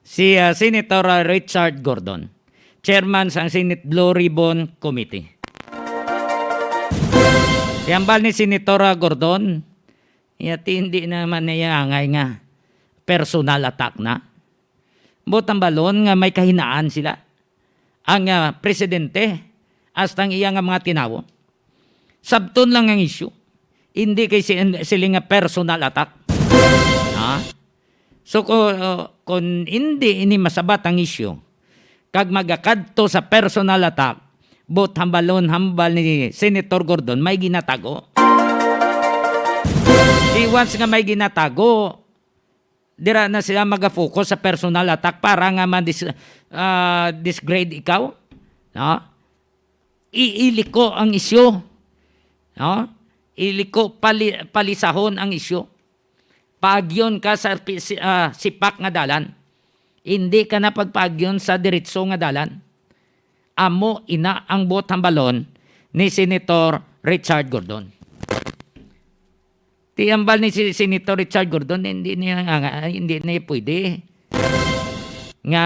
Si Senator Richard Gordon, chairman sa Senate Blue Ribbon Committee. Si ambal ni Senator Gordon, hindi naman niya angay nga personal attack na. Botang balon nga may kahinaan sila. Ang presidente, hastang iya nga mga tinawo. Sabton lang ang issue. Hindi kay sila nga personal attack. Ha? So kung hindi ini masabat ang issue, kag magakadto sa personal attack, bot hambal ni Senator Gordon may ginatago. Di once nga may ginatago, dira na sila mag-focus sa personal attack para nga disgrade ikaw. No? Iiliko ang issue. No? Iliko palisahon ang issue. Pagyon ka sa sipak nga dalan. Hindi ka na pagpagyon sa diretso nga dalan. Amo ina ang botang balon ni Senator Richard Gordon. Tiambal ni Senator Richard Gordon, hindi niya pwede. Nga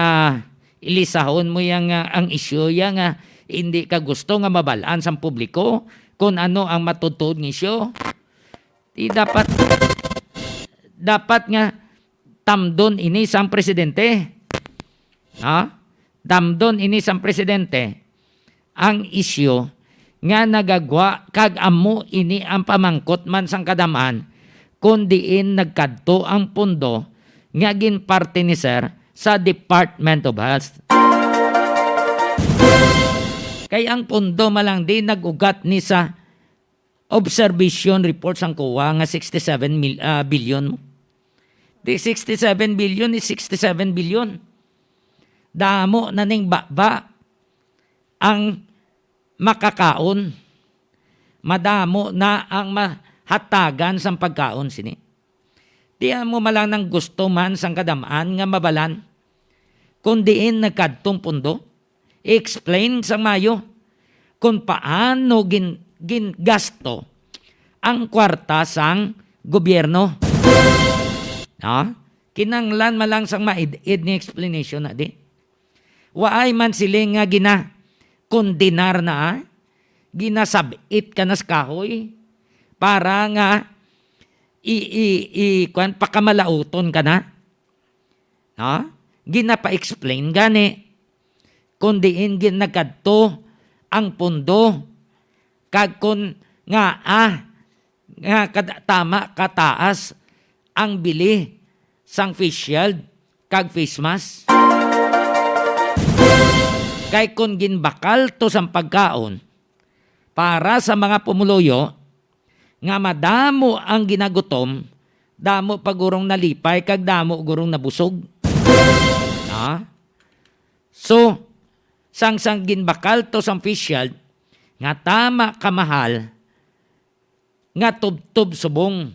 ilisahon mo yang ang issue nga hindi ka gusto nga mabalaan sa publiko kung ano ang matutod ng issue. Di dapat nga tamdon ini sang presidente. Ha? Tamdon ini sang presidente ang issue nga nagagwa kag amo ini ang pamangkot man sang kadamaan kung diin nagkadto ang pundo nga ginparte ni sir sa Department of Health. Kay ang pundo malang di nagugat ni sa observation report sang COA nga 67 billion mo. Di 67 billion is 67 billion. Damo na ning baba ang makakaon. Madamo na ang mahatagan sang pagkaon sini. Di mo malang nang gusto man sang kadamaan nga mabalan. Kung diin nagkadtong pundo, explain sang mayo kung paano gingasto ang kwarta sang gobyerno. No? Kinanglan malang sang maid ni explanation na di. Waay man siling nga kondinar na, ginasabit ka na sa kahoy para nga pakamalauton ka na. No? Ginapa-explain gani kundiin ginagkadto ang pundo kag kun nga tama kataas ang bili sang face shield kag face mask. Kay kun ginbakal to sang pagkaon para sa mga pumuluyo nga madamo ang ginagutom, damo pagurong nalipay kag damo gurong nabusog. Ha? So, sang ginbakal to sang face shield nga tama kamahal nga tubtob subong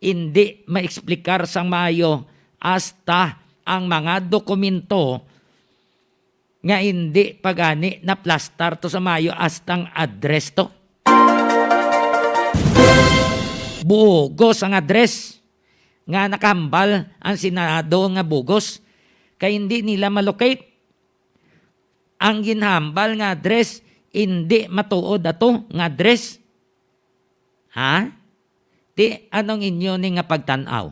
hindi maeksplikar sang maayo hasta ang mga dokumento nga hindi pagani na plastar to sa maayo hastang address to. Bugos ang address nga nakahambal ang Senado nga bugos kay hindi nila malocate. Ang ginhambal nga address hindi matuod ato nga address. Ha? Di anong inyo ni nga pagtanaw?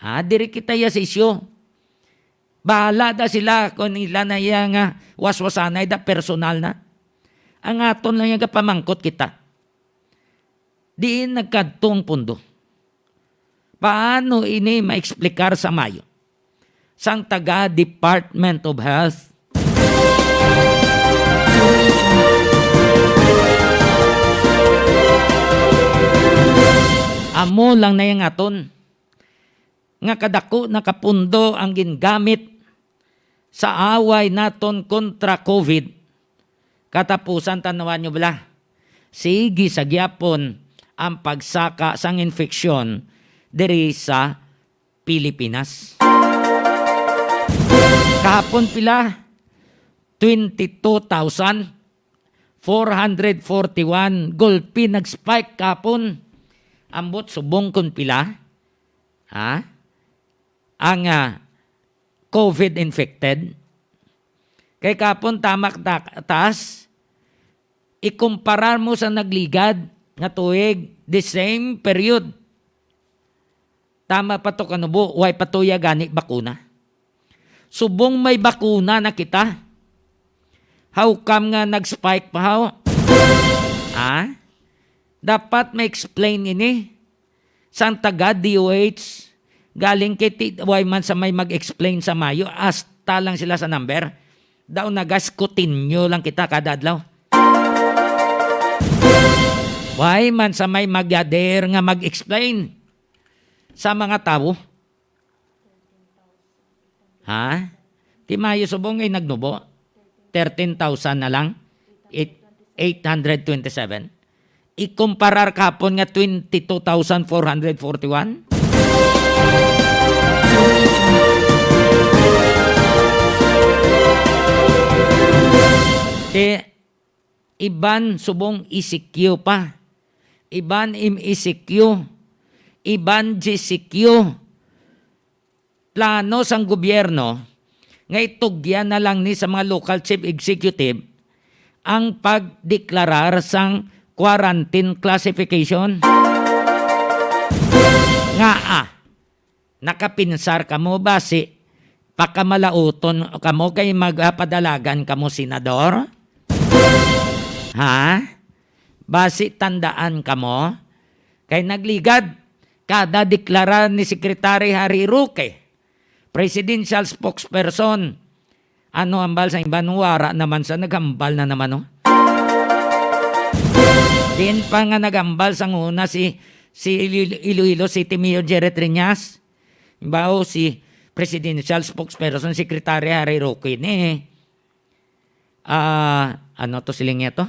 Ha? Diri kita ya sa isyo. Bahala da sila kung nila na iya nga waswasanay da personal na. Ang aton lang yung pamangkot kita. Diin nagkadtong pundo. Paano ini maeksplikar sa mayo? Sang taga Department of Health. Amo lang na yung aton. Nga kadako nakapundo ang gingamit sa away naton kontra COVID. Katapusan tanawan nyo bala. Sige sa gyapon ang pagsaka sang infeksyon diri sa Pilipinas. Kahapon pila 22,441 gulpi nag-spike kahapon. Ambot subong kun pila. Ha? Ang COVID infected. Kay kapon tamak taas, ikumparar mo sa nagligad nga tuig, the same period. Tama pa to kanubo, way patuya gani bakuna. Subong may bakuna na kita. How come nga nag-spike pa how? Dapat may explain ini. Sang taga DOH, galing kay way man sa may mag-explain sa Mayo, asta lang sila sa number. Daw nagaskutin nyo lang kita kada adlaw. Way man sa may magyader nga mag-explain sa mga tao. Ti Mayo subong ay nagnubo. 13,000 na lang. 827. Ikumparar kapon nga 22,441. Iban subong ECQ pa. Iban ECQ. Iban GCQ. Plano sang gobyerno nga itugyan na lang ni sa mga local chief executive ang pagdeklarar sang quarantine classification. Nakapinsar ka mo basi pakamalauton ka mo kay magpadalagan ka mo senador? Basi tandaan ka mo kay nagligad kada deklarar ni Secretary Harry Roque, presidential spokesperson. Ano ambal sa Imbanuara naman sa nagambal na naman Din pa nga nagambal sa una si Iloilo City Mayor Jerry Triñas. Bao si presidential spokesperson Secretary Harry Roque ni. Ano to siling ito?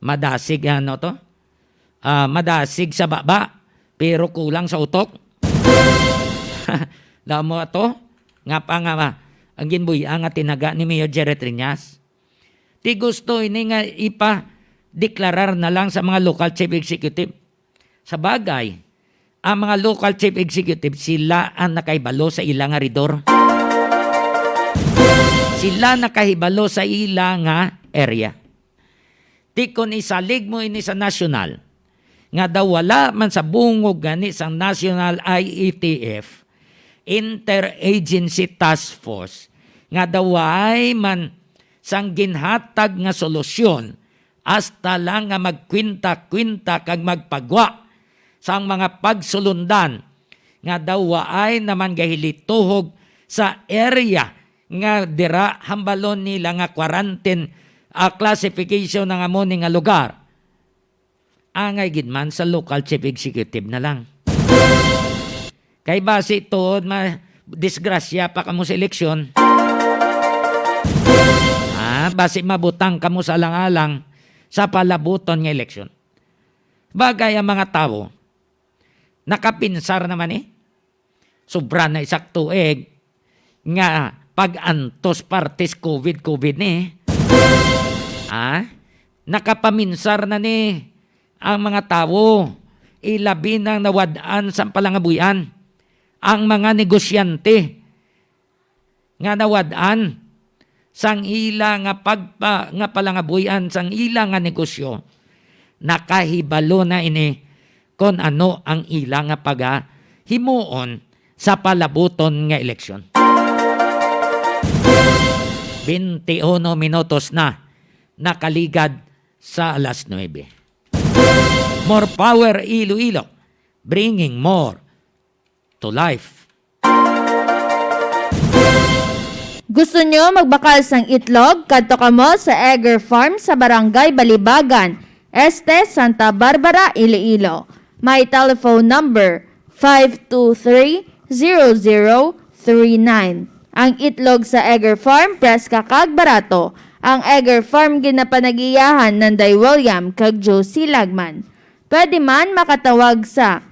Madasig madasig sa baba pero kulang sa utok. Damo ato nga pa nga ang ginbuya nga tinaga ni Mayor Jerry Triñas. Ti gusto ini nga deklarar na lang sa mga local chief executive. Sa bagay, ang mga local chief executive, sila ang nakaibalo sa ilang ridor. Sila nakahibalo sa ilang area. Ti kon isalig mo ini sa national, nga daw wala man sa bungog gani sa National IETF, Interagency Task Force, nga daw ay man sang ginhatag nga solusyon hasta lang nga magkwinta-kwinta kag magpagwa sang mga pagsulundan nga daw ay naman gahilituhog sa area nga dira hambalon nila nga quarantine classification ng amon nga lugar. Angay gidman sa local chief executive na lang. Kay basi tuod disgrasya pa kamo sa eleksyon. Basi mabutang kamo sa alang-alang sa palabuton nga eleksyon. Bagay ang mga tao, nakapinsar naman sobra na isak tuig nga pag-antos partis COVID ni. Nakapaminsar na ang mga tao, ilabi ng nawadaan sa palangabuyan, ang mga negosyante nga nawadaan sang ila nga nga palangabuyan sang ila nga negosyo, nakahibalo na ini kon ano ang ila nga pagahimuon sa palabuton nga eleksyon. 21 minutos na nakaligad sa alas 9. More power Iloilo, bringing more to life. Gusto nyo magbakal sang itlog? Kadto kamo sa Egger Farm sa Barangay Balibagan, Este, Santa Barbara, Iloilo. My telephone number 523-0039. Ang itlog sa Egger Farm, preska kag barato. Ang Egger Farm ginapanagiyahan ng Day William kag Josie Lagman. Pwede man makatawag sa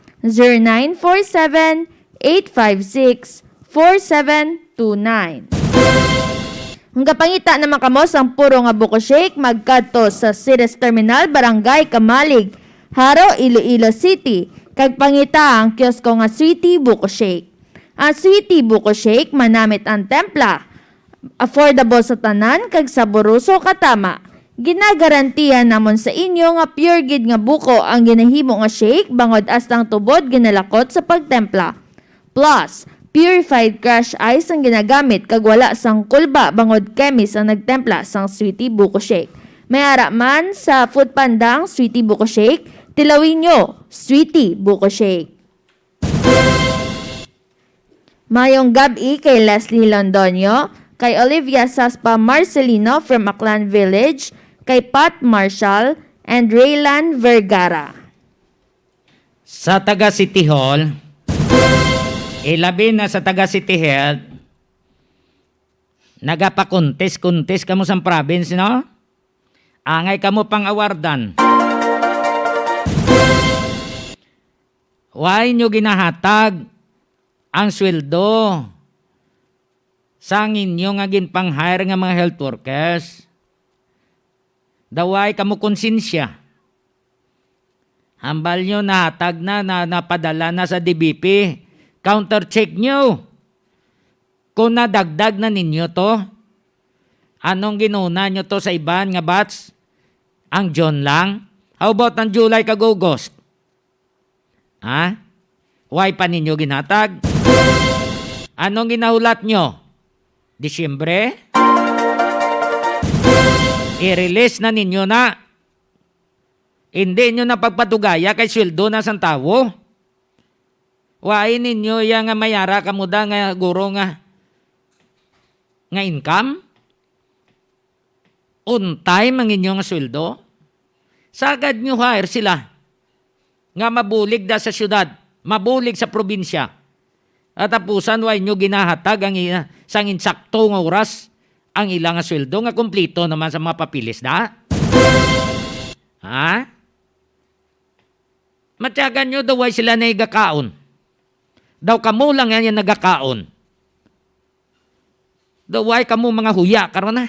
0947-856-4729. Ang kapangita naman kamo sang puro nga buko shake magkadto sa Cities Terminal, Barangay Kamalig, Haro, Iloilo City. Kag pangita ang kiosko nga City Buko Shake. Ang Sweetie Buko Shake manamit ang templa. Affordable sa tanan kag saburoso katama. Ginagarantiya namon sa inyo nga pure gid nga buko ang ginahimo nga shake bangod astang tubod ginalakot sa pagtempla. Plus, purified crush ice ang ginagamit kag wala sang kulba bangod chemist ang nagtempla sang Sweetie Buko Shake. May ara man sa Foodpanda ang Sweetie Buko Shake, tilawin nyo, Sweetie Buko Shake. Mayong gabi kay Leslie Londonio, kay Olivia Saspa Marcelino from Aklan Village, kay Pat Marshall, and Raylan Vergara. Sa taga City Hall, ilabi na sa taga City Hall, nagapakuntis-kuntis kamo sa province, no? Angay kamo pang awardan. Why nyo ginahatag ang sweldo sa inyo nga ginpang-hire nga mga health workers? Daway kamo konsensya. Hambal nyo nahatag na napadala na sa DBP. Counter-check nyo. Kung nadagdag na ninyo to, anong ginuna nyo to sa iban nga batch? Ang John lang? How about ang July kag August? Ha? Why pa ninyo ginatag? Anong ginahulat nyo? Disyembre? I-release na ninyo na. Hindi nyo na pagpatugaya kay sweldo na sang tawo. Why ninyo yang nga mayara kamuda nga guro nga income? On time ang inyong sweldo? Sagad nyo hire sila nga mabulig da sa syudad, mabulig sa probinsya. At tapusan, why nyo ginahatag ang sang insakto nga oras ang ilang sweldo nga kumplito naman sa mga papilis da? Ha? Matyagan nyo daw ay sila na igakaon. Daw kamo lang yan nagakaon. Daw ay kamo mga huya karon na.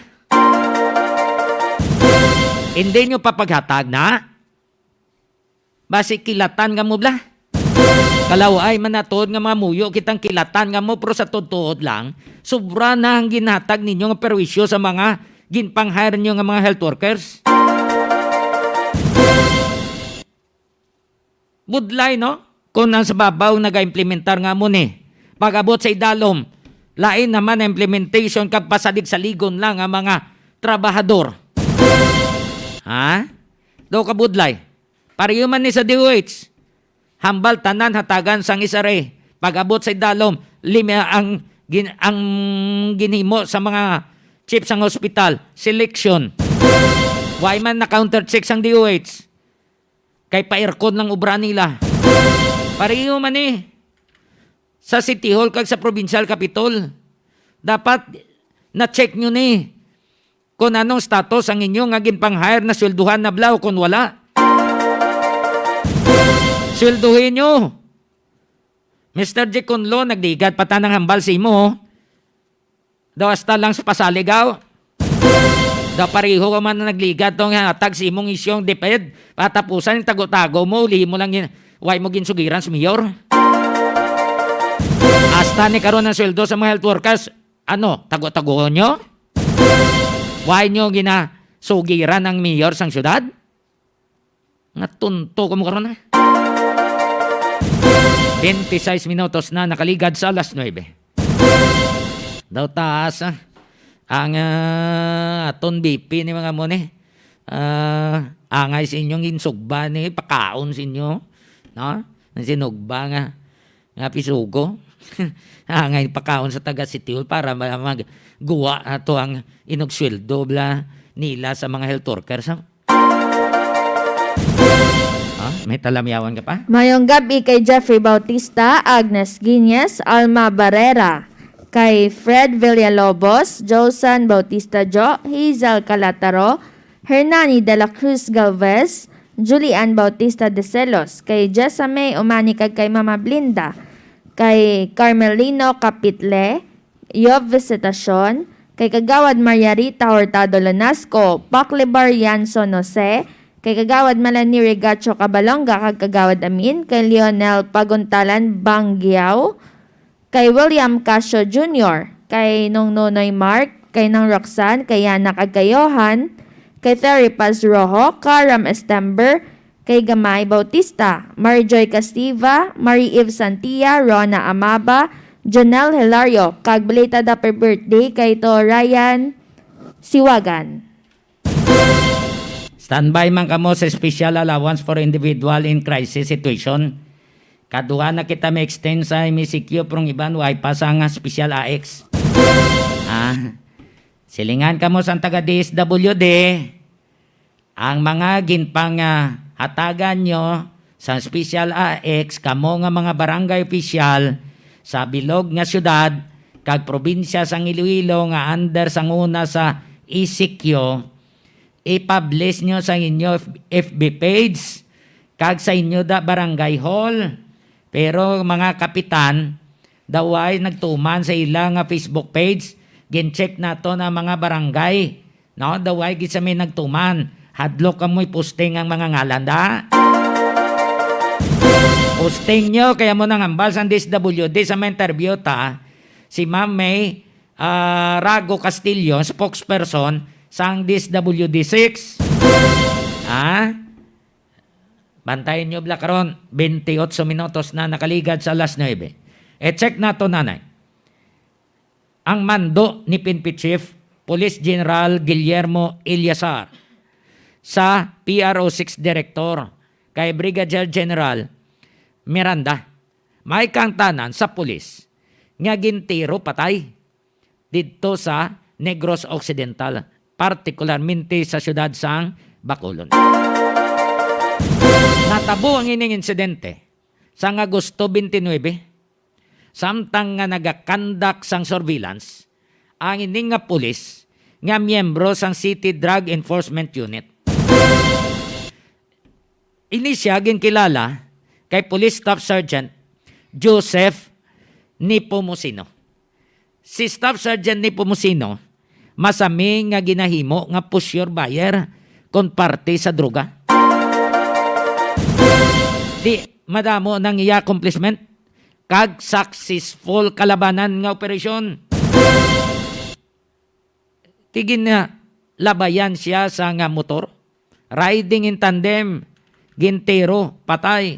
Hindi nyo papaghatag na. Basi kilatan nga mo bla. Kalaw ay manatod nga mga muyo kitang kilatan nga mo pero sa totoo lang, sobra na ang ginhatag ninyo nga perwisyo sa mga ginpang-hire nyo nga mga health workers. Budlay, no? Kung nang sa babaw nag-implementar nga mo ni. Pag-abot sa idalom, lain naman na implementation kag pasadig sa ligon lang ang mga trabahador. Ha? Do ka budlay. Pariyo man ni sa DOH. Hambal tanan hatagan sang isare. Pag-abot sa idalom, ang ginhimo sa mga chief sang hospital, selection. Why man na counter-check sang DOH? Kay pa-aircon lang ubra nila. Pariyo man eh. Sa City Hall kag sa Provincial Capitol. Dapat na-check nyo ni kung anong status ang inyong nga ginpang-hire na swelduhan na blaw kung wala. Swelduhin nyo. Mr. J. Conlo, nagdigad pata ng hambal si mo. Daw hasta lang sa pasaligaw. Daw pariho ka man na nagligad tong hatag si mong isyong deped. Patapusan yung tago-tago mo, uli mo lang why mo ginsugiran sa mayor. Hasta ni karon ng sweldo sa mga health workers, ano, tago-tago nyo? Why nyo ginasugiran ng mayor sang syudad? Natunto ko mo karon na. 26 minutos na nakaligad sa alas 9. Daw taas ang aton BP ni mga mo ni. Angay sa inyong insugba ni pakaon sa inyo. No? Ang sinugba nga pisugo. Angay pakaon sa taga City Hall para magguwa ato ang inugsweldo bla nila sa mga health workers. May talamyawan ka pa? Mayong gabi kay Jeffrey Bautista, Agnes Guiñez, Alma Barrera, kay Fred Villalobos, Josan Bautista Jo, Hazel Calataro, Hernani de la Cruz Galvez, Julian Bautista de Celos, kay Jessamay Umani kag kay Mama Blinda, kay Carmelino Capitle, Yov Visitacion, kay Kagawad Maria Rita Hurtado Lanasco, Paclebar Yanson Jose, kay Kagawad Malani Regacho Cabalonga, kag Kagawad Amin, kay Lionel Paguntalan Banggiao, kay William Casio Jr., kay Nong Nonoy Mark, kay Nang Roxanne, kay Yana Cagayohan, kay Terry Paz Rojo, Karam Estember, kay Gamay Bautista, Marijoy Castiva, Marie Eve Santia, Rona Amaba, Jonel Hilario, kag belated happy birthday kay to Ryan Siwagan. Standby man kamo sa special allowance for individual in crisis situation. Kaduha na kita may extend sa MCQ prong iban way pa sa nga special AX. Silingan kamo sa taga DSWD ang mga ginpang hatagan nyo sa special AX kamo nga mga barangay official sa bilog nga syudad kag probinsya sa Iloilo nga under sang una sa ECQ i-publish nyo sa inyo FB page kag sa inyo da barangay hall. Pero mga kapitan daw ay nagtuman sa ilang Facebook page, gin-check nato na mga barangay, no? Daw ay gisa may nagtuman, hadlok kamoy posting ang mga ngalan da. Posting nyo, kaya mo nang ambal sa DSWD sa may interview ta, si Ma'am May Rago Castillo, spokesperson sang DSWD 6. Bantayin nyo bla karon 28 minutos na nakaligad sa alas 9. Check na to nanay. Ang mando ni PNP Chief Police General Guillermo Ilyasar sa PRO6 Director kay Brigadier General Miranda may kangtanan sa pulis nga gintiro patay dito sa Negros Occidental, partikularmente sa syudad sang Bacolod. Natabo ang ining insidente sa Agosto 29, samtang nga nagakandak sang surveillance ang ining nga pulis nga miyembro sang City Drug Enforcement Unit. Ini siya ginkilala kay Police Staff Sergeant Joseph Nepomuceno. Si Staff Sergeant Nepomuceno masami nga ginahimo nga push your buyer kon parte sa droga. Di madamo nang iya accomplishment kag successful kalabanan nga operasyon. Tigin na labayan siya sa nga motor, riding in tandem, gintero, patay.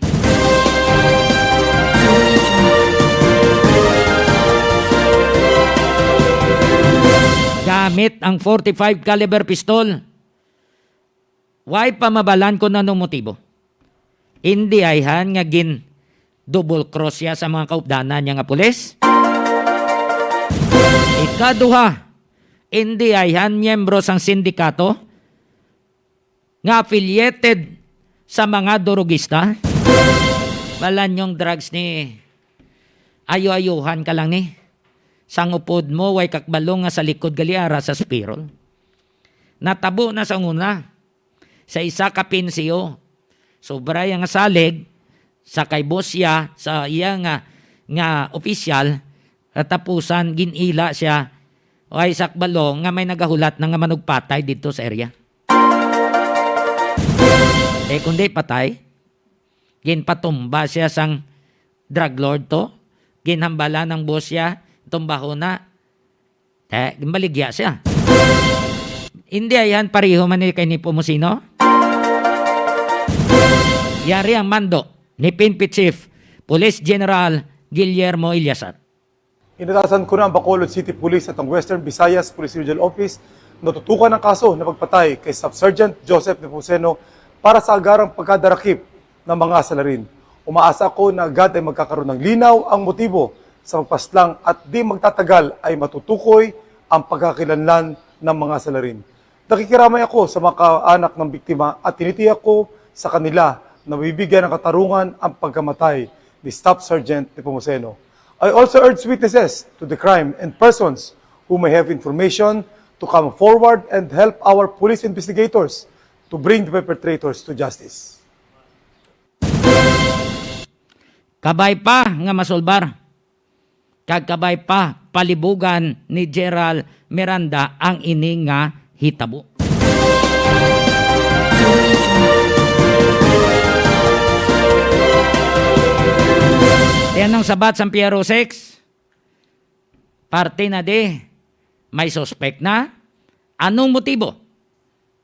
Gamit ang 45 caliber pistol. Why pamabalan ko na nung motibo? Hindi ayhan nga gin double cross siya sa mga kaupdanan niya nga pulis. Ikaduha, hindi ayhan miyembro sang sindikato nga affiliated sa mga dorogista. Balan yung drugs ni ayo-ayuhan ka lang ni. Sang upod mo, way kakbalong nga sa likod galiara sa spiral. Natabo na sa una sa isa ka pinsiyo. Sobra yung salig sa kay boss siya, sa iya nga opisyal, tapusan ginila siya o ay sakbalong nga may nagahulat na nga manugpatay dito sa area. Kundi patay, ginpatumba siya sang drug lord to, ginhambala ng boss siya, tumbaho na, ginbaligya siya. Hindi ayan pareho man ni kay Nepomuceno. Yari ang mando ni PNP Chief Police General Guillermo Ilyasar. Inatasan ko na ang Bacolod City Police at ang Western Visayas Police Regional Office na tutukan ng kaso na pagpatay kay Staff Sergeant Joseph Nepomuceno para sa agarang pagkadarakip ng mga salarin. Umaasa ko na agad ay magkakaroon ng linaw ang motibo sa magpaslang at di magtatagal ay matutukoy ang pagkakilanlan ng mga salarin. Nakikiramay ako sa mga kaanak ng biktima at tinitiyak ko sa kanila na bibigyan ng katarungan ang pagkamatay ni Staff Sergeant Nepomuceno. I also urge witnesses to the crime and persons who may have information to come forward and help our police investigators to bring the perpetrators to justice. Kabay pa nga masulbar. Kagkabay pa palibugan ni Gerald Miranda ang ining nga hitabo. Yan ang sabat sa PRO6. parte na di, may suspect na. Anong motibo?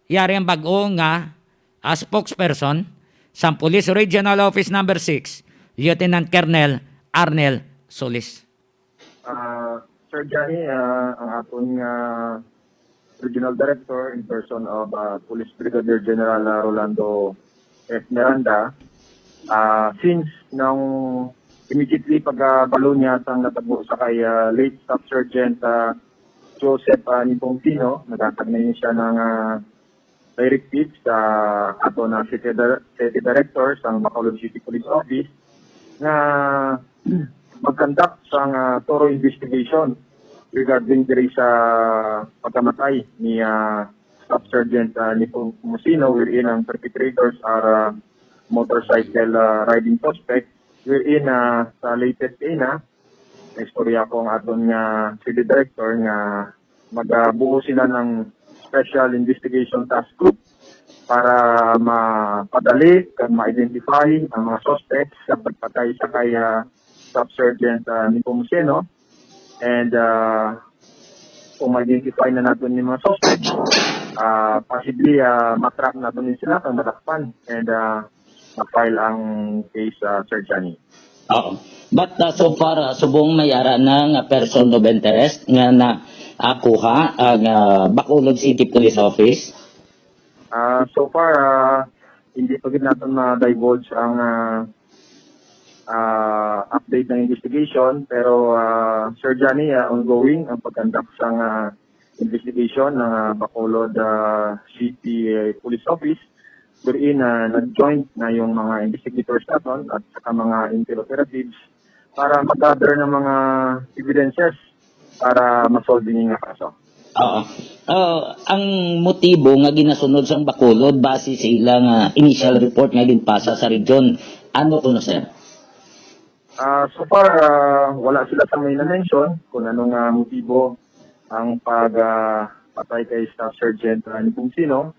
Yari ang bago nga spokesperson sa Police Regional Office Number 6, Lieutenant Colonel Arnel Solis. Sir Johnny, ang ating Regional Director in person of Police Brigadier General Rolando F. Miranda, since nung immediately pag-balo niya sa natagbo sa kay late Staff Sergeant Joseph Nipongtino, nagkakagnay siya ng directives sa ato na City Director sa Bacolod City Police Office na mag-conduct sa thorough investigation regarding diri sa pagkamatay ni Staff Sergeant Nipongtino, wherein ang perpetrators are motorcycle riding suspect, wherein sa latest na istorya ko ang aton nga City Director nga magbuo sila ng Special Investigation Task Group para mapadali at ma-identify ang mga suspects sa pagpatay sa kay Staff Sergeant Nepomuceno. And kung ma-identify na natin yung mga suspects, possibly matrap natin sila kung matakpan and ma-file ang case, Sir Johnny. Oo. But so far, subong mayara ng person of interest nga na akuha ang Bacolod City Police Office. So far, hindi pa rin natin ma-divulge ang update ng investigation, pero Sir Johnny, ongoing ang pag-conduct sa investigation ng Bacolod City Police Office, wherein nag-join na yung mga investigators natin at saka mga intel operatives para mag-gather ng mga evidences para masolve din yung kaso. Oo. Ang motibo nga ginasunod sa Bacolod base sa ilang initial report nga ginpasa sa region. Ano to na, sir? So far, wala sila sa may na-mention kung anong motibo ang pagpatay kay Staff Sergeant Nepomuceno.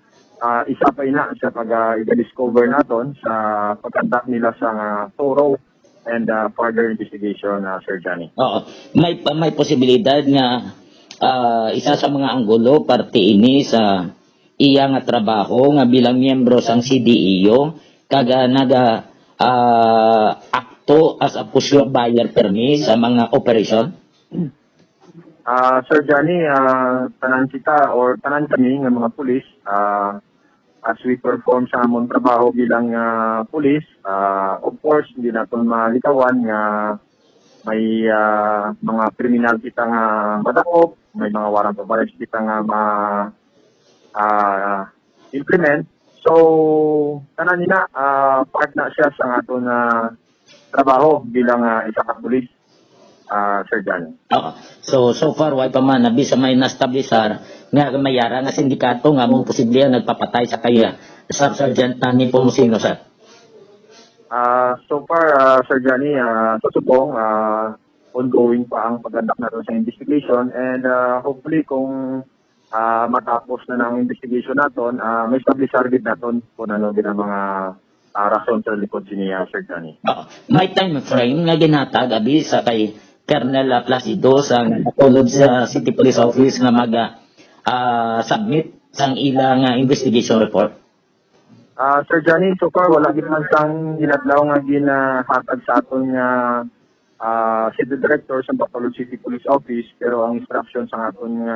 Isa pa ina sa pag-discover natin sa pag-conduct nila sa thorough and further investigation, Sir Johnny. Oo. May posibilidad nga isa sa mga anggulo parte ini sa iya nga trabaho nga bilang miyembro sang CDEO kaga naga akto as a pusher buyer permit sa mga operasyon. Sir Johnny, tanan kita or tanan kami ng mga pulis, as we perform sa among trabaho bilang pulis, of course, hindi natin malitawan nga may mga kriminal kita nga madakop, may mga warrant of arrest kita nga implement. So, tanan nila, part na siya sa aton trabaho bilang isa ka pulis, Sir John. So far, why pa man, nabisa may nastablisar nga mayara nga sindikato nga mong posibleng nagpapatay sa kaya Staff Sergeant Nepomuceno, sir. So far, Sir Johnny, sa subong, ongoing pa ang pag-conduct natin sa investigation and hopefully kung matapos na ng investigation natin, may establisher din natin kung ano din ang mga rason sa likod niya, Sir Johnny. May time frame nga ginhatag abi sa kay Colonel Placido sa Bacolod sa City Police Office nga mag-submit sang ilang investigation report. Sir Johnny, so far wala gid man sang ginadlaw nga ginahatag sa aton nga City Director sa Bacolod City Police Office, pero ang instruction sa aton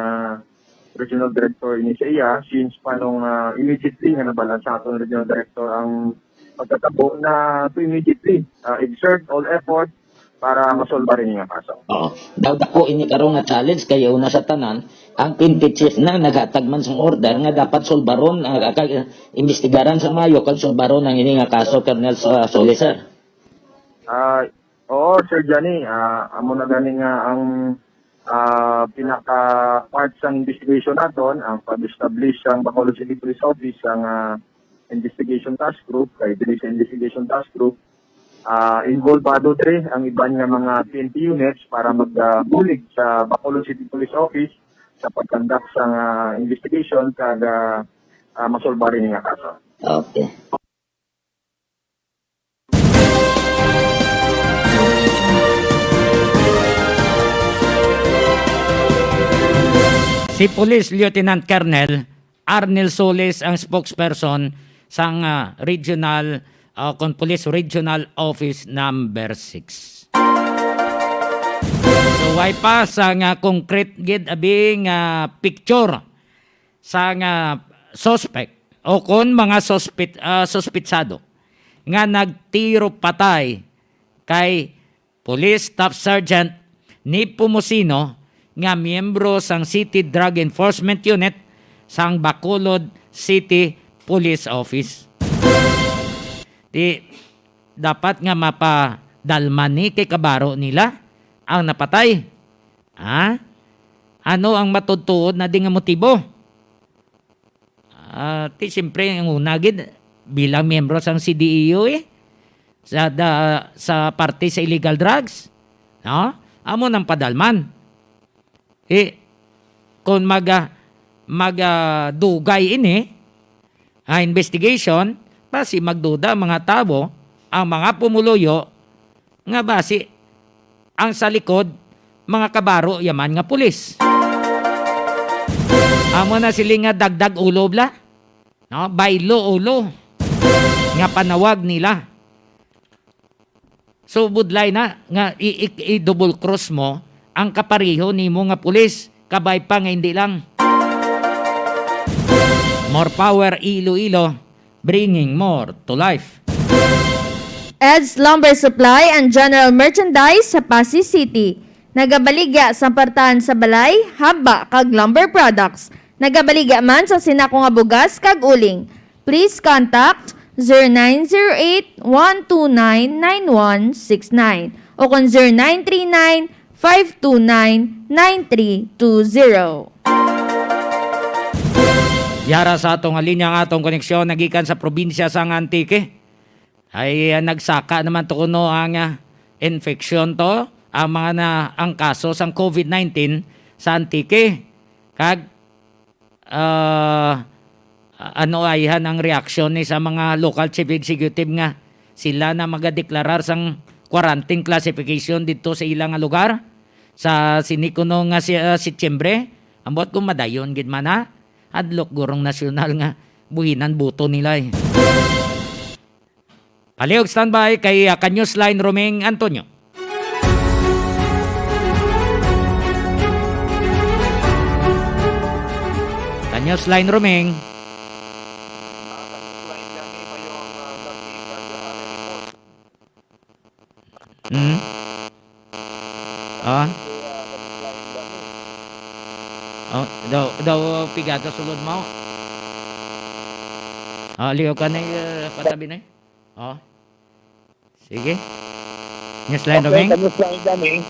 Regional Director ini sa iya since panong immediately nga nabalan sa aton Regional Director ang pagtatabo na to immediately exert all effort para masolba rin yung kaso. Oo. Daw dako ini karon nga challenge kay una sa tanan ang pinti chief na naghatag man sang order nga dapat solbaron imbestigaran sa mayo kag solbaron ang ini nga kaso Colonel Solis, sir. Oo, Sir Johnny, amo na gani nga ang pinaka part sang investigation naton ang pag-establish ang Bacolod City Police Office ang investigation task group kay dili sa investigation task group involvado dre ang iban nga mga PNP units para magbulig sa Bacolod City Police Office sa pag-conduct sa investigation kag masolba rin nga kaso. Okay. Si Police Lieutenant Colonel Arnel Solis ang spokesperson sa Police Regional Office number 6. So way pa sa concrete gid abing picture sa suspect o kon mga sospitsado nga nagtiro patay kay Police Staff Sergeant Nipo Musino nga miyembro sang City Drug Enforcement Unit sang Bacolod City Police Office. Dapat nga mapadalman ni kay kabaro nila ang napatay. Ano ang matutuod na di nga motibo? Siyempre ang una gid bilang miyembro sang CDEO sa parte sa illegal drugs. No? Amo nang padalman. Kung magdugay ini investigation, basi magduda mga tao, ang mga pumuluyo, nga basi ang sa likod, mga kabaro yaman nga pulis. Amo na sila nga dagdag ulo bla, no? Baylo ulo, nga panawag nila. So budlay na, nga i-double cross mo, ang kapariho ni mo nga pulis, kabay pa nga hindi lang. More power Iloilo, bringing more to life. EDS Lumber Supply and General Merchandise sa Pasig City. Nagabaligya sa partahan sa balay, haba kag lumber products. Nagabaligya man sa sinakong abugas kag uling. Please contact 0908-129-9169 o kung 0939-529-9320. Yara sa atong linya nga atong koneksyon nagikan sa probinsya sa Antique. Ay nagsaka naman to kuno ang infection to ang ang kaso sang COVID-19 sa Antique. Kag ayhan ang reaksyon ni sa mga local chief executive nga sila na magadeklarar sang quarantine classification dito sa ilang lugar sa sinikuno nga si Tiyembre. Ambot kung madayon gid man adlok gurong nasyonal nga buhinan buto nila Paliog standby kay Kanyos Line Romeng Antonio. Kanyos Line Romeng. Daw pigado sulod mo. Liyo ka na patabi na. Sige. News line Romeng. Okay, news line kami.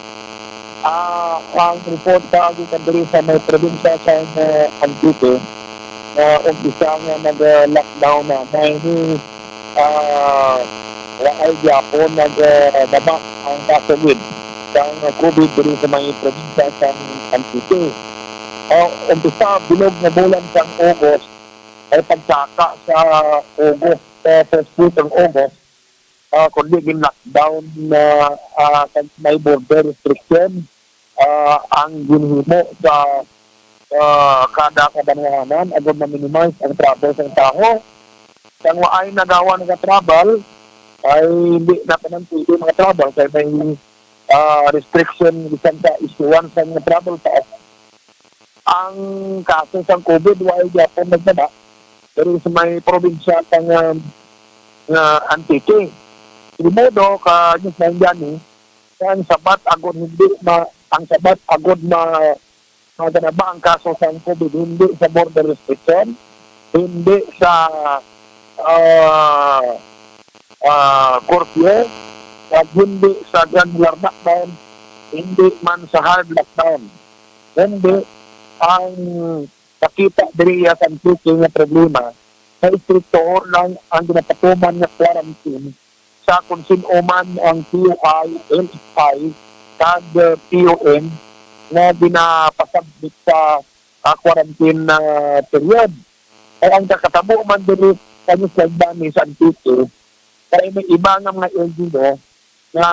Ang report sa agitadiri sa may probinsya sa Antique na umpisa nga nag-lockdown na may ay Japon nagbaba ang kasawid sa COVID diri sa may probinsya sa Antique. Umpisa bilog na bulan sa August ay pagsaka sa August first week ng August kundi gin-lockdown na may border restriction ang ginhimo sa kada kadanganan agad na minimize ang travel sa tao. Kung ay nagawa ng travel ay hindi na panantuloy mga travel kaya may restriction bisan sa issuance ng travel pass. Ang kaso sa COVID ay Japon nagbaba pero sa may probinsya ng Antique. Di modo ka news na yan ang sabat agad maganaba ang kaso sa COVID hindi sa border restriction, hindi sa curfew, at hindi sa granular lockdown, hindi man sa hard lockdown. Hindi ang nakita diri sa Antique nga problema sa istrikto lang ang ginapatuman ng quarantine sa kung sino-man ang POI, LFI, kag PON na binapasabit sa quarantine period. Ay ang kakatabo man diri sa Nuslandani sa Antique, kaya may iba nga mga LGU na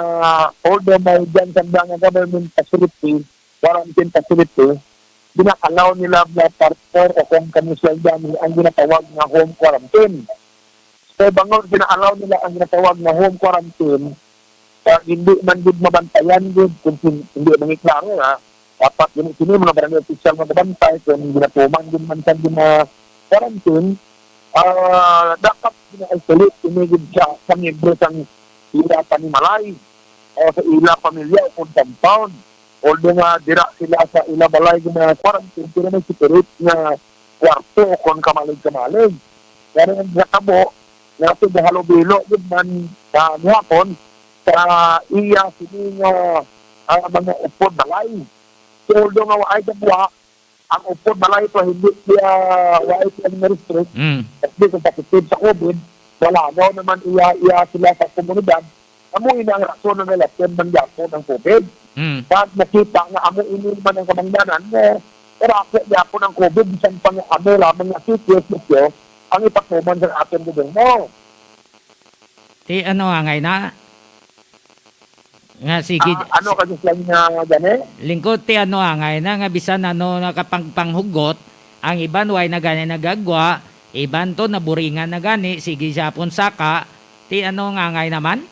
although may dyan sa mga government facility, quarantine facility, ginakalaw nila na partner o kung kanisya dyan ang ginatawag na home quarantine. So, bangor ginakalaw nila ang ginatawag na home quarantine, hindi man din mabantayan din kung hindi man iklaro dapat yun mga barangay official magabantay kung ginatuman din man sa quarantine, dapat gina-isolate tinigid siya sa miyembro sa ila panimalay o sa ila pamilya o kung compound. Although nga dira sila sa ila balay na quarantine, pero may separate na kwarto o kung kamalig-kamalig. Pero ang nakabo, natin na halubilo din man sa nihapon sa iya sining mga upod balay. So, although nga waay kabwa, ang upod balay ito hindi siya waay siya na-restrict. Kasi kung positive sa COVID, wala daw naman iya sila sa komunidad. Amoy na ang rason na nila kung mangyako ng COVID. Pag nakita nga amo man ang kamangdanan mo, pero ako po ng COVID, isang pang ano lamang na sityo, ang ipatuman sa ating gobyerno. Ti ano angay na? Nga sige. Ano kasi lang nga gani? Lingkod ti ano angay na nga bisan ano nakapangpanghugot, ang iban way na gani nagagwa, iban to naburingan na gani, sige Japon saka, ti ano angay naman?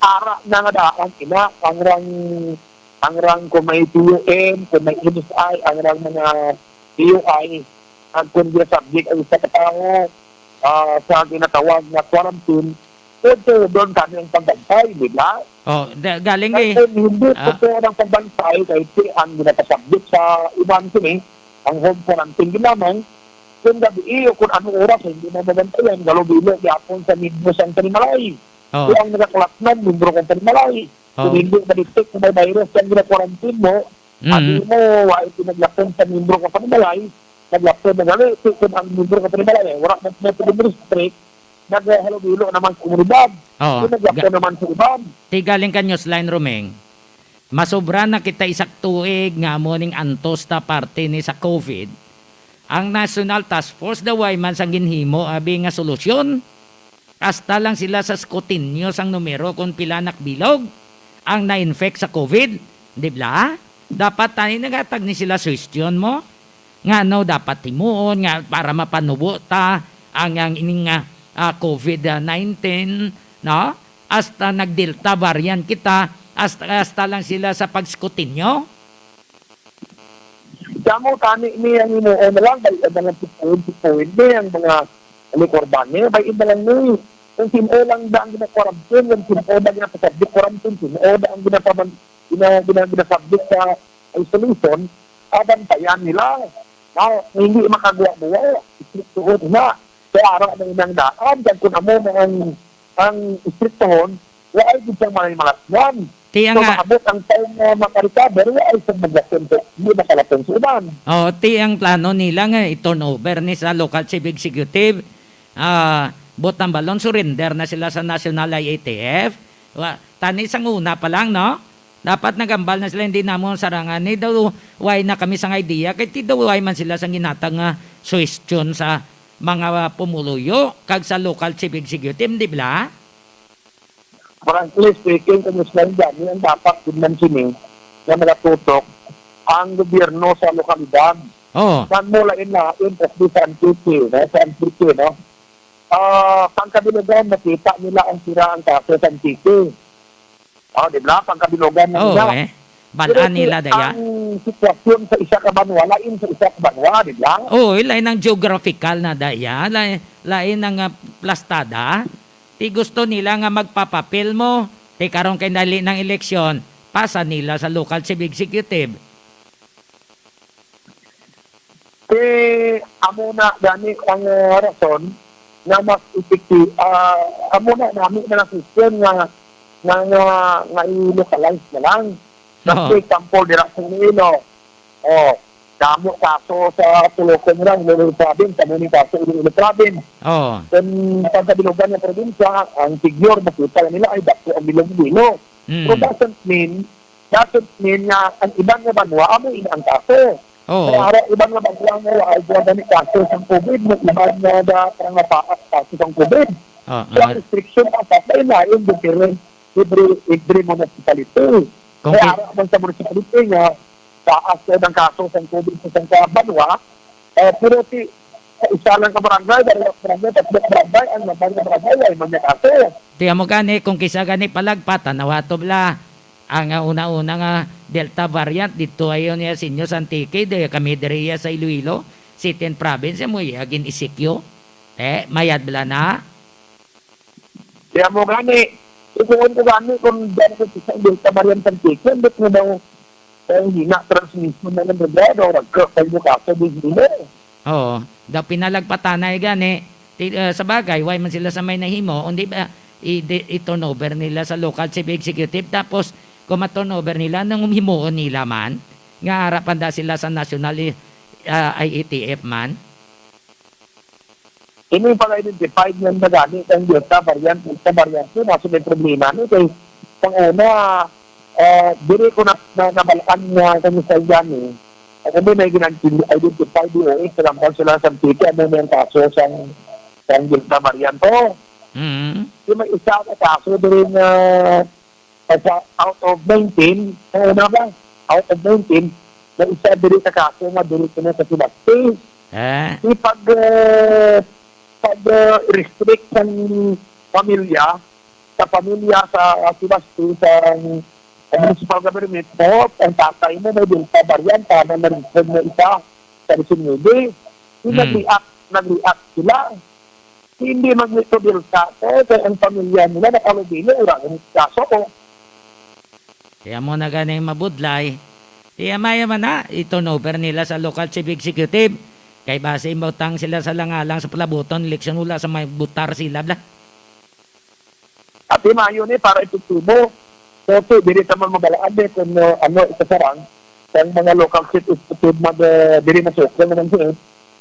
Ara na nga daang ina, ang rang kung may TUM, kung may NSI, ang rang mga TUI, ang kung di subject ang isa katao sa ginatawag na quarantine, ito doon kami ang pagbantay, di ba? Oh, galing eh. Kaya hindi ito ng pagbantay, kahit ang ginapasubject sa ibang sini, ang home quarantine ginamang, kung gabi kung anong oras, hindi na mabantayan, galubilo, diapon sa midmo sa Panimalay. Oh. Kung ang nakaklapnan, membro kong Panimalay. Kung hindi na-detect kung may virus yung gina-quarantine mo, sabi mo, wala pinaglapon sa membro kong Panimalay, naglapon na gali, kung ang membro kong Panimalay, wala na pinag-restrict, nag-halubilo naman sa komunidad. Oh. Kung naglapon naman sa iban. Ti galing ka Newsline Romeng. Masobra na kita isak tuig nga morning antos ta parte ni sa COVID. Ang National Task Force daway man sang ginhimo abi nga solusyon. Hasta lang sila sa skrutinyo sang numero kung pila nakbilog ang na-infect sa COVID. Di ba? Dapat tani nagatag ni sila question mo. Nga no, dapat timuon nga para mapanubo ta ang ining COVID-19, no? Hasta nag-Delta variant kita, hasta lang sila sa pagskrutinyo. Damo tani ni ang inuon na lang, bay iba lang tipuin ni ang mga likorban niya, bay iba lang ni. Kung sino lang ba ang gina-quarantine, kung sino ba ang gina-subject quarantine, sino ba ang gina-subject sa isolation, abantayan nila. Na hindi makagawa-gawa, istriktuhon na. Kaya araw na inang daan, dyan kung amo mo ang istriktuhon, wala ay siyang malat-malat. So, maabot ang taong makarikaber, wala ay siyang mag-lapon, hindi makalapon sa uban. Oh, ti ang plano nila nga i-turnover ni sa local chief executive. Botang balon surrender na sila sa National IATF. Tani sang una pa lang, no? Dapat nagambal na sila, hindi namon sarangan ni daw way na kami sang idea kay ti daw way man sila sang ginatang suggestion sa mga pumuluyo kag sa local chief executive, di ba? Frankly speaking, kung Islam dyan, ang dapat din man sini na nakatutok ang gobyerno sa lokalidad. Oh. Saan mo lain na, sa Antique, no? Pangkabilugan, nakita nila ang sira ang kaso sa Antique. Di ba? Pangkabilugan na nila. Balaan nila daya. Ang sitwasyon sa isa ka banwa, lain sa isa ka banwa, di ba? Lain ang geographical na daya. Lain ang plastada. Ti gusto nila nga magpapapil mo. Ti karon kay dali ng eleksyon, pasa nila sa local chief executive. Amo na gani ang rason na mas epektibo. Amo na namin na system nga i-localize na lang. Kasi example, dira sa Nilo. Damo kaso sa Tulokon lang, Iloilo Province, kamo ni kaso Iloilo Province. Then, pagkabilugan ng probinsya, ang figure, makita nila ay dako ang bilog-bilo. So, doesn't mean nga ang ibang nga banwa, amoy ang kaso. Kaya ibang nga banwa nga, ay buwan na kaso sa COVID, ibang nga parang napaas kaso sa COVID. So, ang restriction ang patay na, yung different every municipality. Kaya araw sa municipality nga, taas ng kaso sa COVID sa Banwa. Pero sa isa lang ka barangay, dalawang barangay, tatlong barangay, ang mga barangay ay mga kaso. Tiyan mo gani, kung kisa gani palagpatan, nawato bla. Ang una-una nga Delta variant, dito ayon niya sinyo sa Antique, de kami diriya sa Iloilo, City and Province, mo yagin isikyo. Mayad bla na. Kaya mo gani, ikuon ko gani kung dahil sa isang Delta variant ng ticket, ba't mo daw hina transmission na ng brigada o nagkakal mo kaso din nila. Oo, daw pinalagpatan na gani. Sa bagay, why man sila sa may nahimo, hindi ba i-turnover nila sa local chief executive, tapos kung ma-turnover nila, nang himuon nila man, nga harapan da sila sa national IETF man. Ini yung pag-identified ng nagani ng Delta variant, yun, nasa may problema. Kaya pang-una, diri ko na nabalaan nga kami sa gani, at hindi may ginag-identify DOA, sinampal sila sa tiki, ano may kaso sa Delta variant. Yung may isa na kaso diri na out of 19, una ba? Out of 19, na isa diri sa kaso nga diri ko na sa Sibasti. Pag-restrict ng pamilya sa Sibasti, sa municipal government mo, ang tatay mo may Delta variant, tama na rin mo isa sa Risinide. Nag-react sila. Hindi mag-ito Delta ko, kaya ang pamilya nila nakalubili, urang kaso ko. Kaya mo na ganing mabudlay. Kaya maya man na, i-turnover nila sa local chief executive. Kay base imbutang sila sa langalang sa palabuton, eleksyon ula sa may butar sila bla. At mayo ni para itutubo. So, diri naman mabalaan din kung ikasarang ang mga local chief executive diri na suklan naman siya,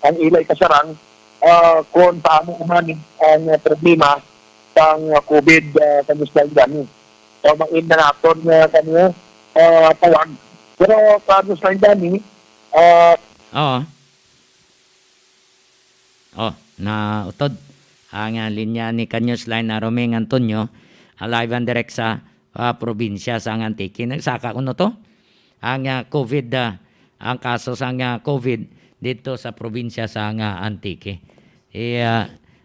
ang ilay kasarang kung paano umanin ang problema sa COVID kamuslan gani. So, mag-in na natin kanya tawag. Pero kamuslan gani, na utod ang linya ni Kanyos Line na Romeng Antonio, live and direct sa probinsya sa Antique. Nagsaka ko to ang COVID, ang kaso sa COVID dito sa probinsya sa Antique.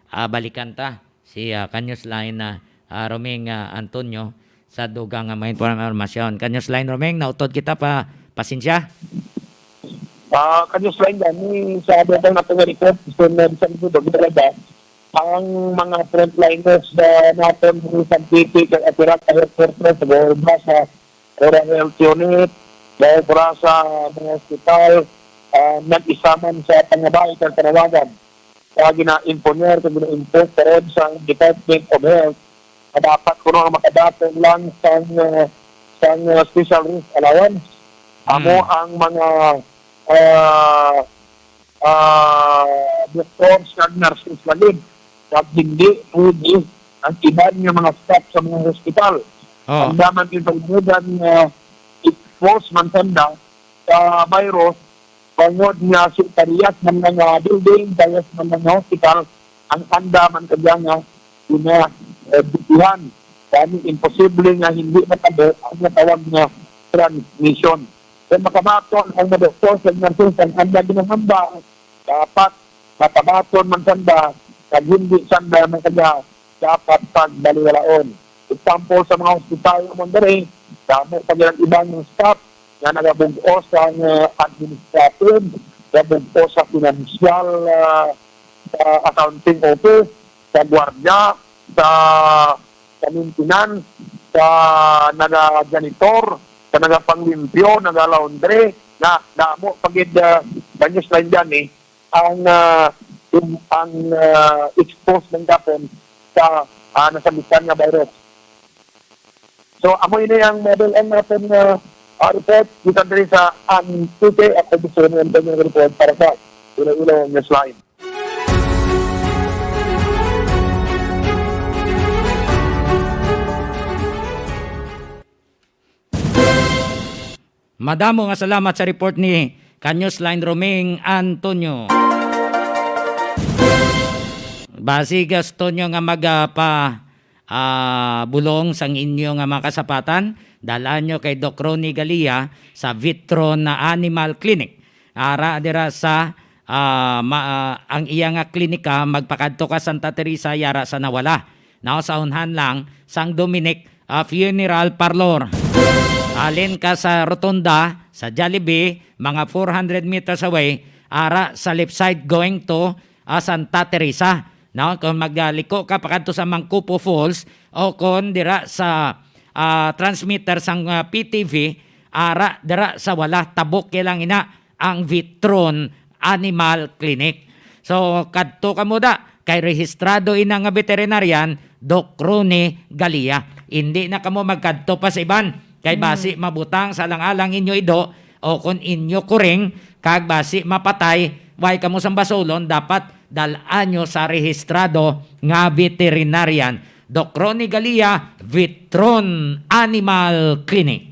Balikan ta si Kanyos Line na Romeng Antonio sa dugang may informasyon. Kanyos Line Romeng, nautod kita pa pasensya. Kanyos line gani sa datang natin report gusto na sa dito talaga ang mga frontliners natin sa Antique at Iraq Airport sa Borba sa Coral Health Unit, para sa mga hospital, nag-isaman sa pangabay ng tanawagan. Kaya gina-imponer, gina-impose sa Department of Health na dapat kuno makadatong lang sa special risk allowance. Amo ang mga doctors at nurses lagin. At hindi pwede ang iban ng mga staff sa mga hospital. Ang daman ipagbudan expose man tanda sa virus, pangod nga sekretariat ng mga building, dayas ng mga hospital, ang handa man kanya nga butihan. Dahil imposible nga hindi matabo ang natawag na transmission. Kaya makabaton ang mga doktor sa nurses ang handa ginahamba, dapat makabaton man tanda kag hindi sanda man kanya dapat pagbaliwalaon. Example sa mga hospital naman dere, damo pag ang ibang staff na nagabugos sa administrative, nagabugos sa financial accounting office, sa gwardiya, sa maintenance, sa naga-janitor, sa nagapang-limpyo, naga-laundry, na damo pagid banyos lang dyan ang expose ng gapon sa nasabitan nga virus. So, amoy na yung model N natin report dito rin sa Antique at edisyon ng report para sa Iloilo News Line. Madamo nga salamat sa report ni Kanyos Line Romeng Antonio. Basi gasto nyo nga bulong sang inyo nga mga kasapatan, dalaan nyo kay Doc Ronnie Galia sa Vitron na Animal Clinic. Ara dira sa ang iya nga klinika magpakadto ka Santa Teresa yara sa nawala. Now sa unhan lang sang Dominic Funeral Parlor. Alin ka sa Rotunda sa Jollibee, mga 400 meters away, ara sa left side going to Santa Teresa. Now kung magliko ka pakadto sa Mangkupo Falls o kung dira sa transmitter sang PTV, ara dira sa wala tabok lang ina ang Vitron Animal Clinic. So kadto ka mo da kay rehistrado ina nga veterinarian Doc Ronnie Galia. Hindi na kamo magkadto pa sa iban kay basi mabutang sa lang-alang inyo ido o kung inyo kuring kag basi mapatay way kamo sang basolon dapat dalaan nyo sa rehistrado nga veterinarian Doc Ronnie Galia Vitron Animal Clinic.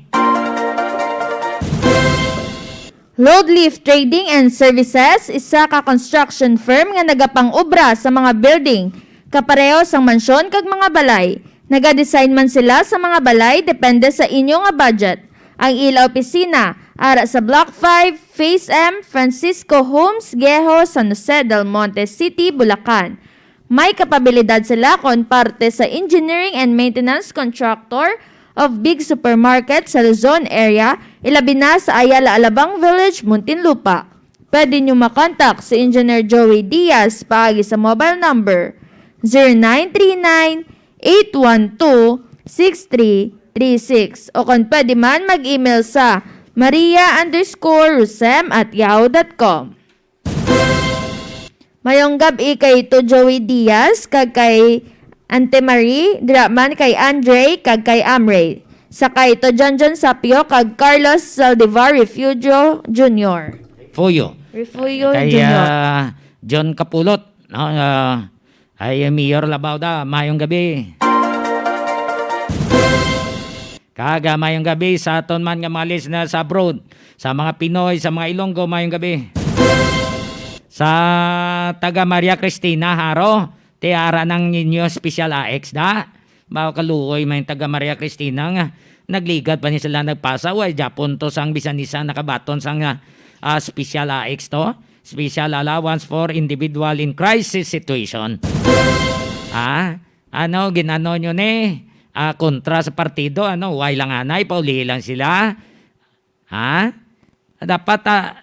Loadlift Trading and Services, isa ka construction firm nga nagapang-obra sa mga building, kapareho sang mansyon kag mga balay. Nagadesign man sila sa mga balay depende sa inyo nga budget. Ang ila opisina ara sa Block 5, Phase M, Francisco Homes, Geho, San Jose del Monte City, Bulacan. May kapabilidad sila kon parte sa engineering and maintenance contractor of big supermarket sa Luzon area, ilabi na sa Ayala Alabang Village, Muntinlupa. Pwede nyo makontak si Engineer Joey Diaz paagi sa mobile number 0939-812-6336 o kung pwede man mag-email sa maria_rusem@yahoo.com. Mayong gabi kay to Joey Diaz kag kay Ante Marie, dira man kay Andre kag kay Amray. Sakay to John Sapio kag Carlos Saldivar Refugio Jr. Refugio Kay Jr. John Kapulot, no, ay Mayor Labauda, mayong gabi. Kaga mayong gabi sa aton man nga mga listeners sa abroad, sa mga Pinoy, sa mga Ilonggo, mayong gabi. Sa taga Maria Cristina Haro, tiara ng ninyo special AX da. Bao kaluoy may taga Maria Cristina nga nagligat pa ni sila nagpasa way Japon to sang bisan isa nakabaton sang special AX to. Special allowance for individual in crisis situation. Ano ginano nyo ni? Kontra sa partido, way lang anay, pauli lang sila. Dapat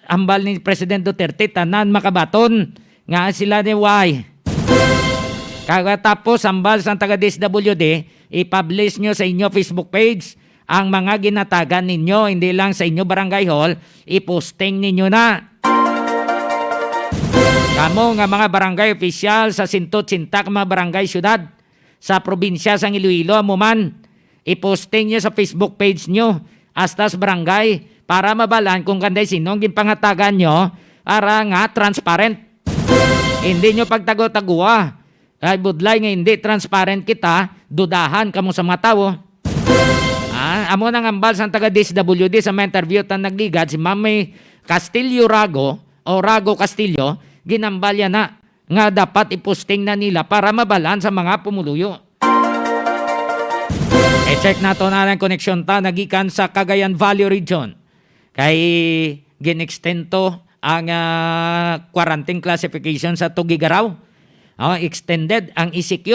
ambal ni President Duterte tanan makabaton nga sila ni way. Tapos ambal sa taga DSWD, i-publish nyo sa inyo Facebook page ang mga ginatagan ninyo, hindi lang sa inyo barangay hall, i-posting ninyo na. Kamo nga mga barangay official sa sintot-sintak mga barangay syudad, sa probinsya sa Iloilo, amuman, i-posting nyo sa Facebook page nyo, astas barangay, para mabalan kung kanday sinong ginpangatagan nyo, para nga transparent. Hindi nyo pagtago-taguwa. Ay budlay nga hindi transparent kita, dudahan kamo sa mga tao. Amo nang ambal sa taga DSWD sa may interview tan nagligad si Mami Castillo Rago o Rago Castillo, ginambal yan na nga dapat iposting na nila para mabalan sa mga pumuluyo. E-check nato na ang koneksyon ta nagikan sa Cagayan Valley Region. Kay ginextento ang quarantine classification sa Tugigaraw. Extended ang ECQ.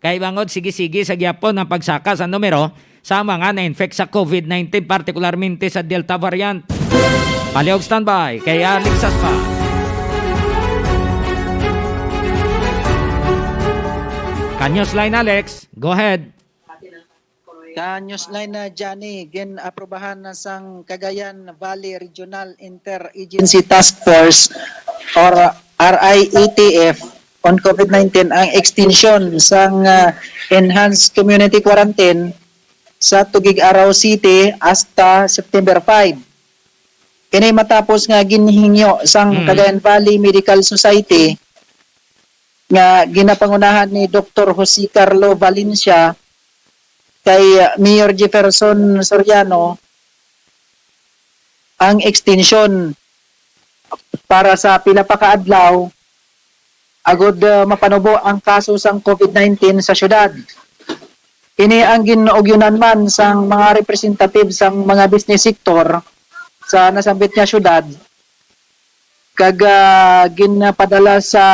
Kay bangod sige-sige sa gyapon ang pagsaka sa numero sa mga na-infect sa COVID-19, partikularmente sa Delta variant. Paliog standby kay Alex Aspa. Kanyos line Alex, go ahead. Newsline na Johnny, gin-aprobahan na sang Cagayan Valley Regional Interagency Task Force or RIETF on COVID-19 ang extension sang Enhanced Community Quarantine sa Tugigaraw City hasta September 5. Kini matapos nga ginhingyo sang Cagayan Valley Medical Society nga ginapangunahan ni Dr. Jose Carlo Valencia kay Mayor Jefferson Soriano ang extension para sa pila pa ka adlaw agod mapanubo ang kaso sang COVID-19 sa syudad. Ini ang ginuogyunan man sang mga representative sang mga business sector sa nasambit nga syudad kag ginpadala sa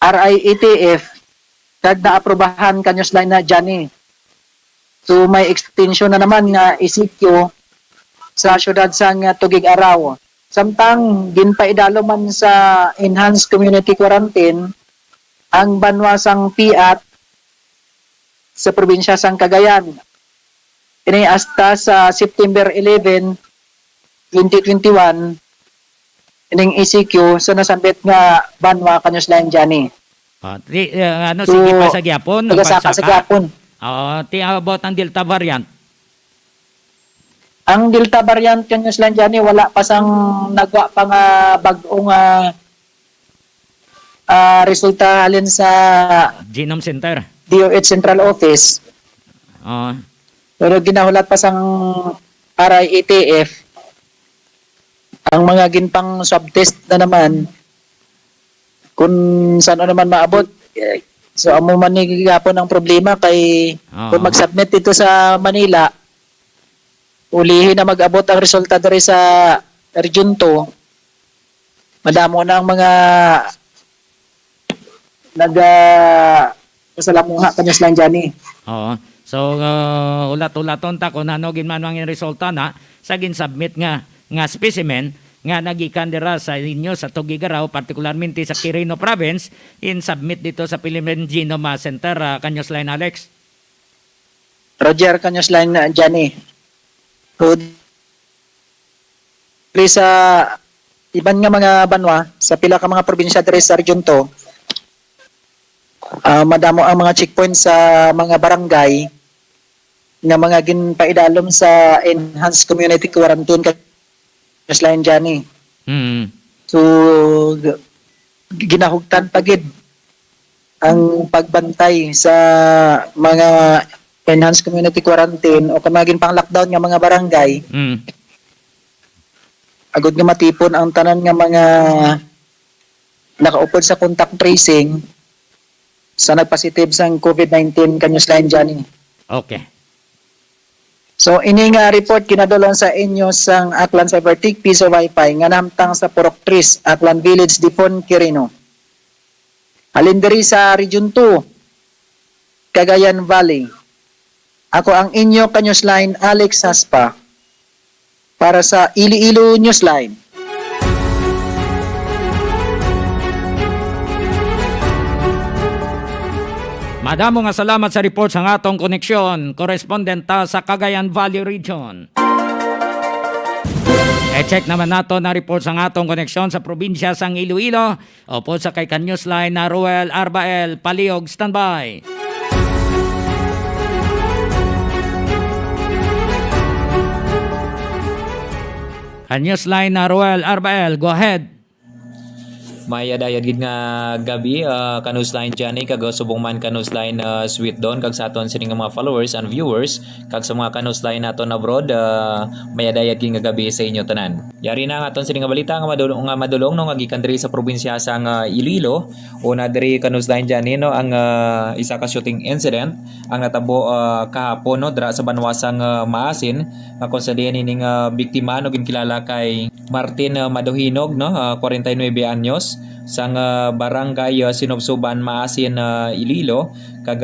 RIETF kag naaprobahan kanyos line na Johnny. So may extension na naman nga ECQ sa syudad sang Tugig-Araw. Samtang ginpaidalo man sa enhanced community quarantine ang banwasang PIAT sa probinsya sang Cagayan. Ini hasta sa September 11, 2021, ining ECQ sa nasambit nga banwa kanyos lang Johnny. Sige pa sa gyapon. Tagasaka sa gyapon. Ti about ang Delta variant. Ang Delta variant kanyos lang Johnny, wala pa sang nagwa pa nga bag-ong resulta halin sa Genome Center. DOH Central Office. Pero ginahulat pa sang RIETF ang mga ginpang swab test na naman kung saan naman maabot. So amo man ni gihapon ang problema kay kung mag-submit dito sa Manila, ulihin na mag-abot ang resulta diri sa Region 2. Madamo na ang mga kasalamuha kanyas lang Johnny. Oo. So ulat-ulaton ta kung ano ginman ang resulta na sa gin-submit nga specimen nga nagikan dira sa inyo sa Tugig-Araw, particularmente sa Quirino Province, in submit dito sa Philippine Genome Center. Kanyos line Alex. Roger kanyos line Johnny. So, sa iban nga mga banwa sa pila ka mga probinsya diri sa Region 2, madamo ang mga checkpoint sa mga barangay nga mga ginpaidalom sa enhanced community quarantine kanyos line Johnny. So ginahugtan pagid ang pagbantay sa mga enhanced community quarantine o kamagin pang lockdown nga mga barangay. Agud nga matipon ang tanan nga mga nakaupod sa contact tracing sa nagpositive sang COVID-19 kanyos line Johnny. Okay. So ini nga report kinadulon sa inyo sang Aklan Cybertic Piso Wi-Fi nga namtang sa Purok Tris, Aklan Village, Dipon, Quirino. Halin diri sa Region 2, Cagayan Valley. Ako ang inyo kanyos line Alex Haspa para sa Iloilo Newsline. Madamo nga salamat sa report sa atong koneksyon. Correspondent ta sa Cagayan Valley Region. E-check naman nato na report sa atong koneksyon sa probinsya sang Iloilo. Opo sa kay News Line na Ruel Arbael Paliog, standby. News Line na Ruel Arbael, go ahead. May adayad gid nga gabi kanus line Johnny kag subong man kanus line sweet don kag sa aton sining mga followers and viewers kag sa mga kanus line naton abroad may adayad gid nga gabi sa inyo tanan. Yari na nga aton sining nga balita nga madulong no nga gikan diri sa probinsya sang Iloilo. Una diri kanus line Johnny no ang isa ka shooting incident ang natabo kahapon no dira sa banwasang Maasin nga kung sa diyan ining biktima no ginkilala kay Martin Maduhinog no 49 anyos sang barangay Sinubsuban Maasin Iloilo kag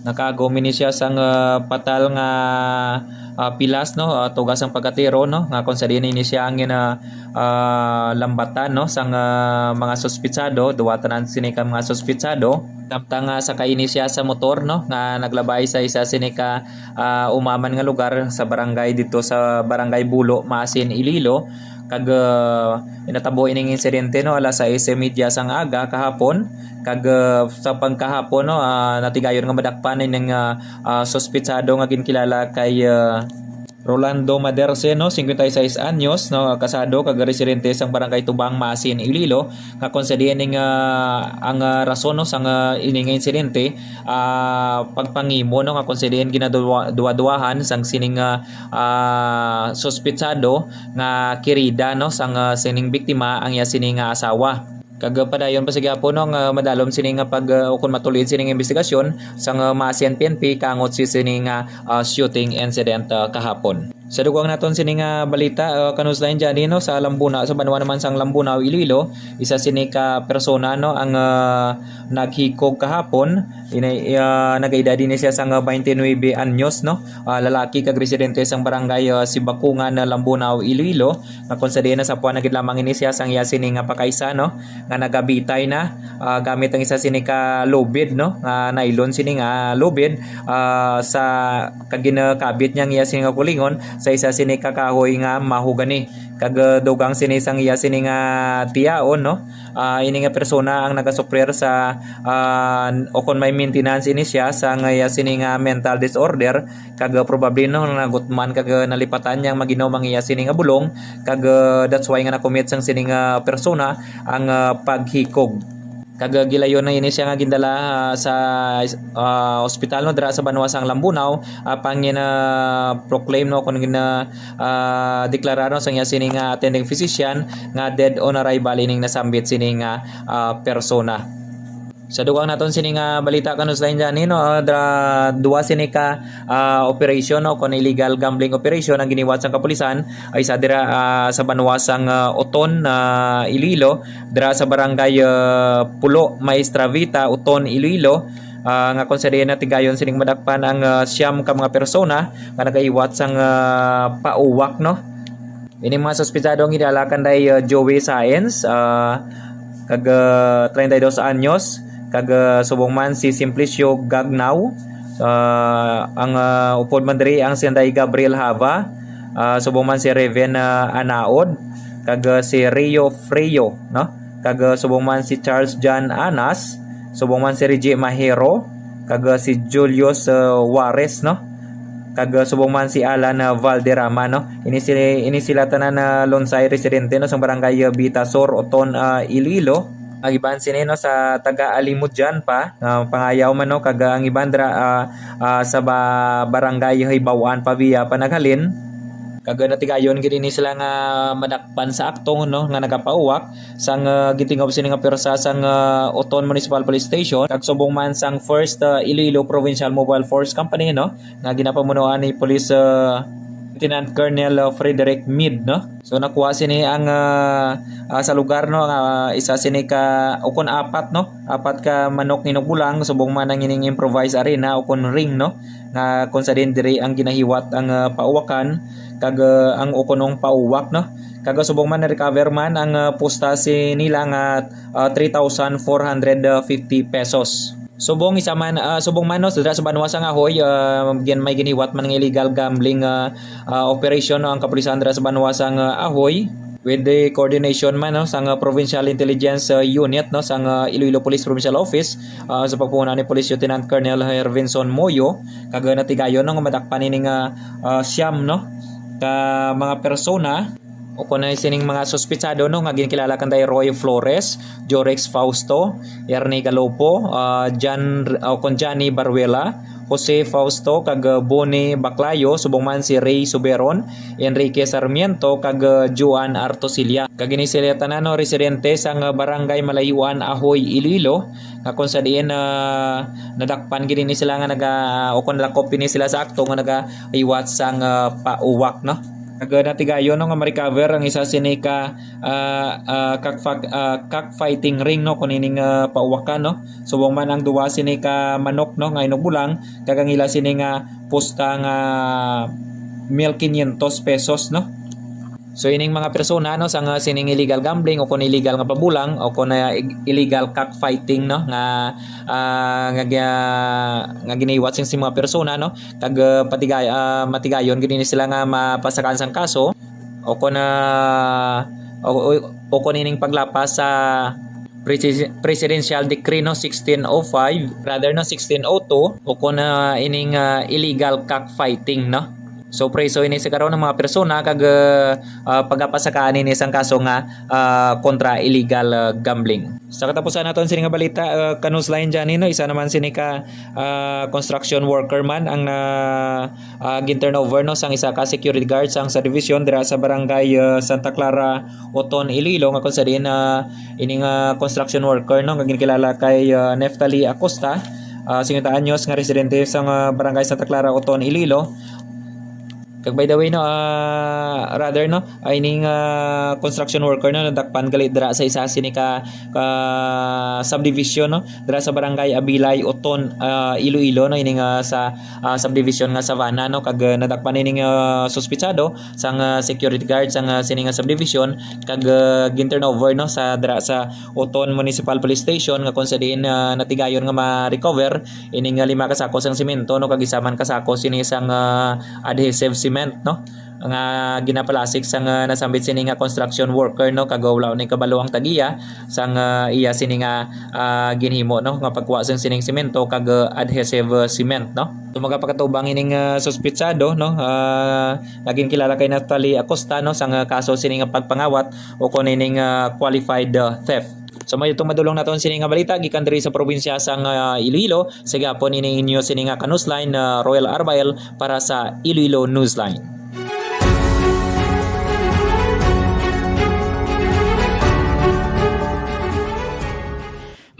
nakagumini siya sang patal nga pilas no tugas ang pagkatiro no nga kung sa diyan ini siya ang lambatan no sang mga suspitsado duwatan sinika mga suspitsado taptang sa kaini siya sa motor no nga naglabay sa isa sinika umaman nga lugar sa barangay dito sa barangay Bulo Maasin Iloilo kag inatabo ining insidente no alas 6:30 sang aga kahapon kag sa pagkahapon no natigayon nga madakpan ining suspitsado nga ginkilala kay Rolando Maderse no 56 anyos no kasado kag residente sang barangay Tubang Maasin Iloilo nga kung sa diyan ang rason no sang ining insidente pagpangimo no nga kung sa diyan ginaduwa-duwahan sang sining suspitsado nga kirida no sang sining biktima ang iya sining asawa. Padayon pa sige po nung madalom sini nga pag ukon matulid sini nga investigasyon sang maasen PNP kangot si sini nga shooting incident kahapon. Sa dugang naton sini nga balita kanuslayan dyan no sa Lambuna sa banwa naman sang Lambuna Iloilo isa sini ka persona no ang naghikog kahapon nagaedad din siya sang 29 anyos no lalaki kag residente sang barangay Sibakungan Lambuna Iloilo na konsadya na sa puan nagid lamang ini siya sang iya sini nga pakaisa no nga nagabitay na gamit ang isa sini ka lubid no nga nylon sini nga lubid sa kaginakabit niyang iya sini nga kulingon sa isa sini kakahoy nga mahugani kag dugang sini sang iya sini nga tiyaon no ini nga persona ang nagasuprir sa okon may maintenance ini siya sa nga iya sini nga mental disorder kag probably no nagutman kag nalipatan niyang maginom ang iya sini nga bulong kag that's why nga nakomit sang sini nga persona ang paghikog kag gilayon na ini siya nga gindala sa ospital no dira sa Banwasang Lambunaw apang gina proclaim no kun gina deklara no sa iya sini nga attending physician nga dead on arrival ining nasambit sini nga persona. Sa dugang naton sini nga balita kanuslayan dyan no duwa sini ka operation no kon illegal gambling operation ang giniwat sa kapulisan ay sa dira sa Banwasang Oton Iloilo dira sa barangay Pulo Maestra Vita Oton Iloilo nga konsadya na tigayon sining madakpan ang siyam ka mga persona nga nagaiwat sang pauwak no. Ini mga sospechado ang idalakan day Joey Saenz kag 32 anyos kag subong man si Simplicio Gagnaw ang upod man diri ang sinday Gabriel Hava subong man si Reven Anaod kag si Rio Freyo no kag subong man si Charles John Anas subong man si Reggie Mahero kag si Julius Juarez no kag subong man si Alan Valderrama no ini sila tanan Lonsay residente no sa barangay Bitasor Oton Iloilo. Ang iban sini no sa taga Alimut dyan pa pangayaw man no kag ang iban dra sa barangay Hibawan Pavia panaghalin kag natigayon gid ni sila nga madakpan sa aktong no nga nagapauwak sang gitingob sini nga persa sang Oton Municipal Police Station kag subong man sang First Iloilo Provincial Mobile Force Company no nga ginapamunuan ni Police Lieutenant Colonel Frederick Meade no. So nakuha sini ang sa lugar no isa sini ka ukon apat no. Apat ka manok ni bulang subong man ang ining improvise arena ukon ring no. Nga kun sa din diri ang ginahiwat ang pauwakan kag ang ukonong pauwak no. Kag subong man na-recover man ang pusta nila nga 3,450 pesos. Subong isa man subong manos dira sa Banwasang Ahoy may giniwat man ng illegal gambling operation no, ang kapulisan dira sa Banwasang Ahoy with the coordination man no sang Provincial Intelligence Unit no sang Iloilo Police Provincial Office sa pagpuna ni Police Lieutenant Colonel Hervinson Moyo kag natigayon no madakpan ining siyam no ka mga persona o kung na sining mga sospitsado no nga ginkilala kanday Roy Flores, Jorex Fausto, Ernie Galopo, Johnny Baruela, Jose Fausto kag Boni Baclayo, subong man si Ray Suberon, Enrique Sarmiento kag Juan Artosilia. Kag ini sila tanan no residente sang barangay Malayuan Ahoy Iloilo nga kun sa diin nadakpan gid ni sila nga o kun lakop ni sila sa akto nga iwat sang pauwak no. Natigayon no nga ma-recover ang isa sini ka cockfighting ring no kunining pauwakan no subong man ang duwa sini ka manok no nga inubulang kag ang ila sini nga pusta nga 1,500 pesos no. So ining mga persona no sang sining illegal gambling o kun illegal nga pabulang o kun illegal cockfighting no nga giniwat sing mga persona no kag matigayon gid ni sila nga mapasakan sang kaso o kun ining paglapas sa Presidential Decree no 1605 rather no 1602 o kun ining illegal cockfighting no. So preso ini sa karon ng mga persona kag pagapasakaan ini isang kaso nga kontra illegal gambling. Sa katapusan naton sini nga balita kanusline dyan no, isa naman sini ka construction worker man ang gin-turnover no sang isa ka security guard sang sa division dira sa barangay Santa Clara, Oton, Iloilo nga kung sa din ining construction worker no nga ginkilala kay Neftali Acosta, 50 anyos nga residente sang barangay Santa Clara, Oton, Iloilo. Kag by the way no, rather no, ay ning construction worker no nadakpan gali dira sa isa sini ka subdivision no, dira sa barangay Abilay, Oton, Iloilo no, ining sa subdivision nga Savannah no, kag nadakpan ining suspitsado sang security guard sang sini nga subdivision kag gin-turnover no sa dira sa Oton Municipal Police Station nga kun sa diin natigayon nga ma-recover ining 5 ka sako sang semento no, kag isaman ka sako sini sang adhesive cement no nga ginapalasik sang nasambit sini nga construction worker no, kagawlaw ni kabalo ang tagiya sang iya sini nga ginhimo no nga pagkuha sang sining semento kag adhesive cement no. Tumaga pakatubang ining suspitsado no, naging kilala kay Neftali Acosta no sang kaso sini nga pagpangawat o kun ining qualified theft. So may itong madulong naton sini nga balita gikan diri sa probinsya sang Iloilo. Sige po ini inyo sini nga kanusline Royal Arbael para sa Iloilo Newsline.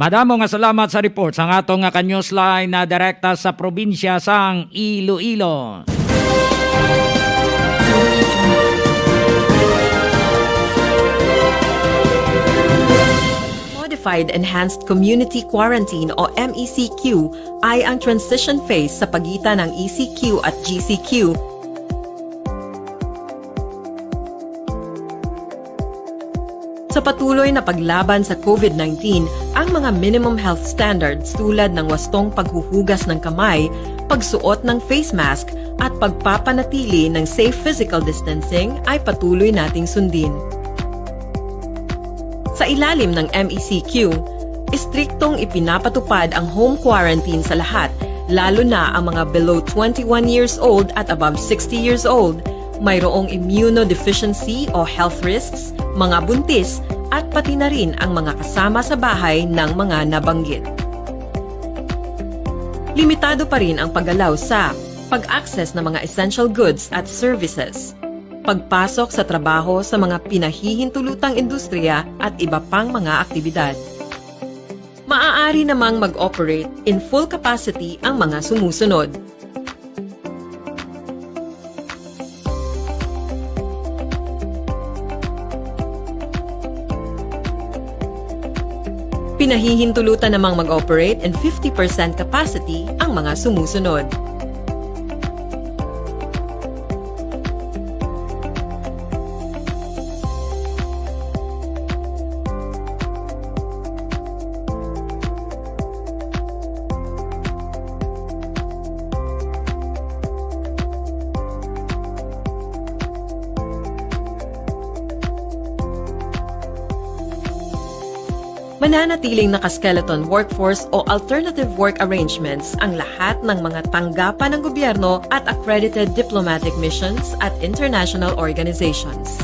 Madamo nga salamat sa report sang atong nga ka-newsline na direkta sa probinsya sang Iloilo. Modified Enhanced Community Quarantine o MECQ ay ang transition phase sa pagitan ng ECQ at GCQ. Sa patuloy na paglaban sa COVID-19, ang mga minimum health standards tulad ng wastong paghuhugas ng kamay, pagsuot ng face mask at pagpapanatili ng safe physical distancing ay patuloy nating sundin. Sa ilalim ng MECQ, istriktong ipinapatupad ang home quarantine sa lahat, lalo na ang mga below 21 years old at above 60 years old, mayroong immunodeficiency o health risks, mga buntis, at pati na rin ang mga kasama sa bahay ng mga nabanggit. Limitado pa rin ang paggalaw sa pag-access ng mga essential goods at services, pagpasok sa trabaho sa mga pinahihintulutang industriya at iba pang mga aktibidad. Maaari namang mag-operate in full capacity ang mga sumusunod. Pinahihintulutan namang mag-operate in 50% capacity ang mga sumusunod. Mananatiling naka-skeleton workforce o alternative work arrangements ang lahat ng mga tanggapan ng gobyerno at accredited diplomatic missions at international organizations.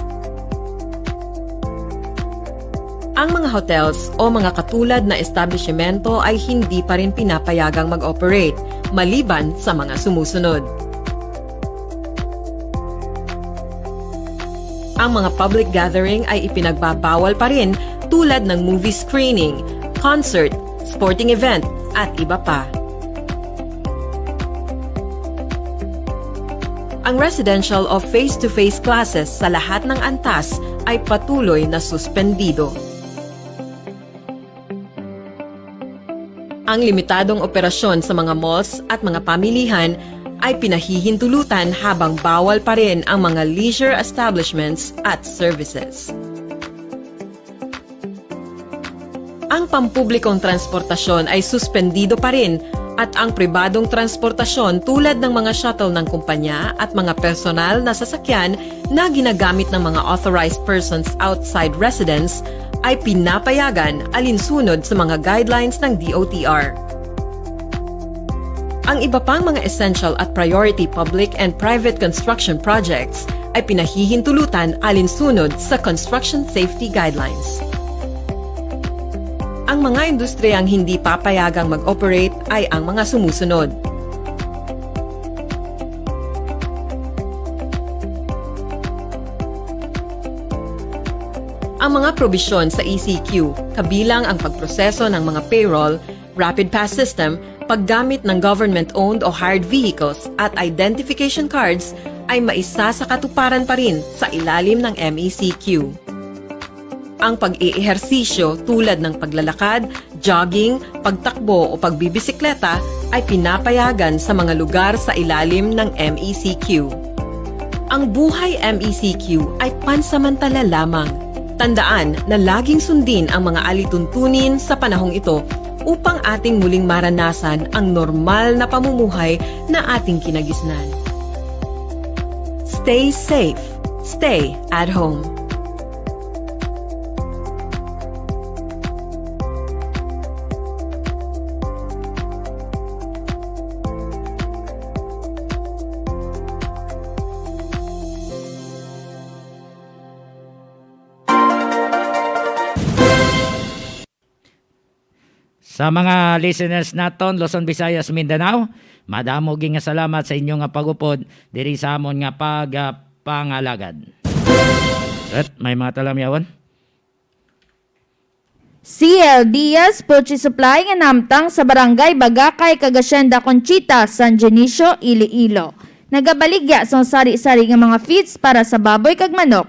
Ang mga hotels o mga katulad na establishmento ay hindi pa rin pinapayagang mag-operate, maliban sa mga sumusunod. Ang mga public gathering ay ipinagbabawal pa rin tulad ng movie screening, concert, sporting event, at iba pa. Ang residential o face-to-face classes sa lahat ng antas ay patuloy na suspendido. Ang limitadong operasyon sa mga malls at mga pamilihan ay pinahihintulutan habang bawal pa rin ang mga leisure establishments at services. Ang pampublikong transportasyon ay suspendido pa rin at ang pribadong transportasyon tulad ng mga shuttle ng kumpanya at mga personal na sasakyan na ginagamit ng mga authorized persons outside residence ay pinapayagan alinsunod sa mga guidelines ng DOTR. Ang iba pang mga essential at priority public and private construction projects ay pinahihintulutan alinsunod sa Construction Safety Guidelines. Ang mga industriyang hindi papayagang mag-operate ay ang mga sumusunod. Ang mga probisyon sa ECQ, kabilang ang pagproseso ng mga payroll, rapid pass system, paggamit ng government-owned o hired vehicles at identification cards ay maisa sa katuparan pa rin sa ilalim ng MECQ. Ang pag-iihersisyo tulad ng paglalakad, jogging, pagtakbo o pagbibisikleta ay pinapayagan sa mga lugar sa ilalim ng MECQ. Ang buhay MECQ ay pansamantala lamang. Tandaan na laging sundin ang mga alituntunin sa panahong ito upang ating muling maranasan ang normal na pamumuhay na ating kinagisnan. Stay safe. Stay at home. Sa mga listeners naton Luzon, Visayas, Mindanao, madamo nga salamat sa inyo nga pagupod diri sa amon nga pangalagad. At may mga talamyawan. CL Diaz Poultry Supply nga namtang sa Barangay Bagakay, Cagacienda, Conchita, San Dionisio, Iloilo. Nagabaligya sa sari-sari nga mga feeds para sa baboy kag manok.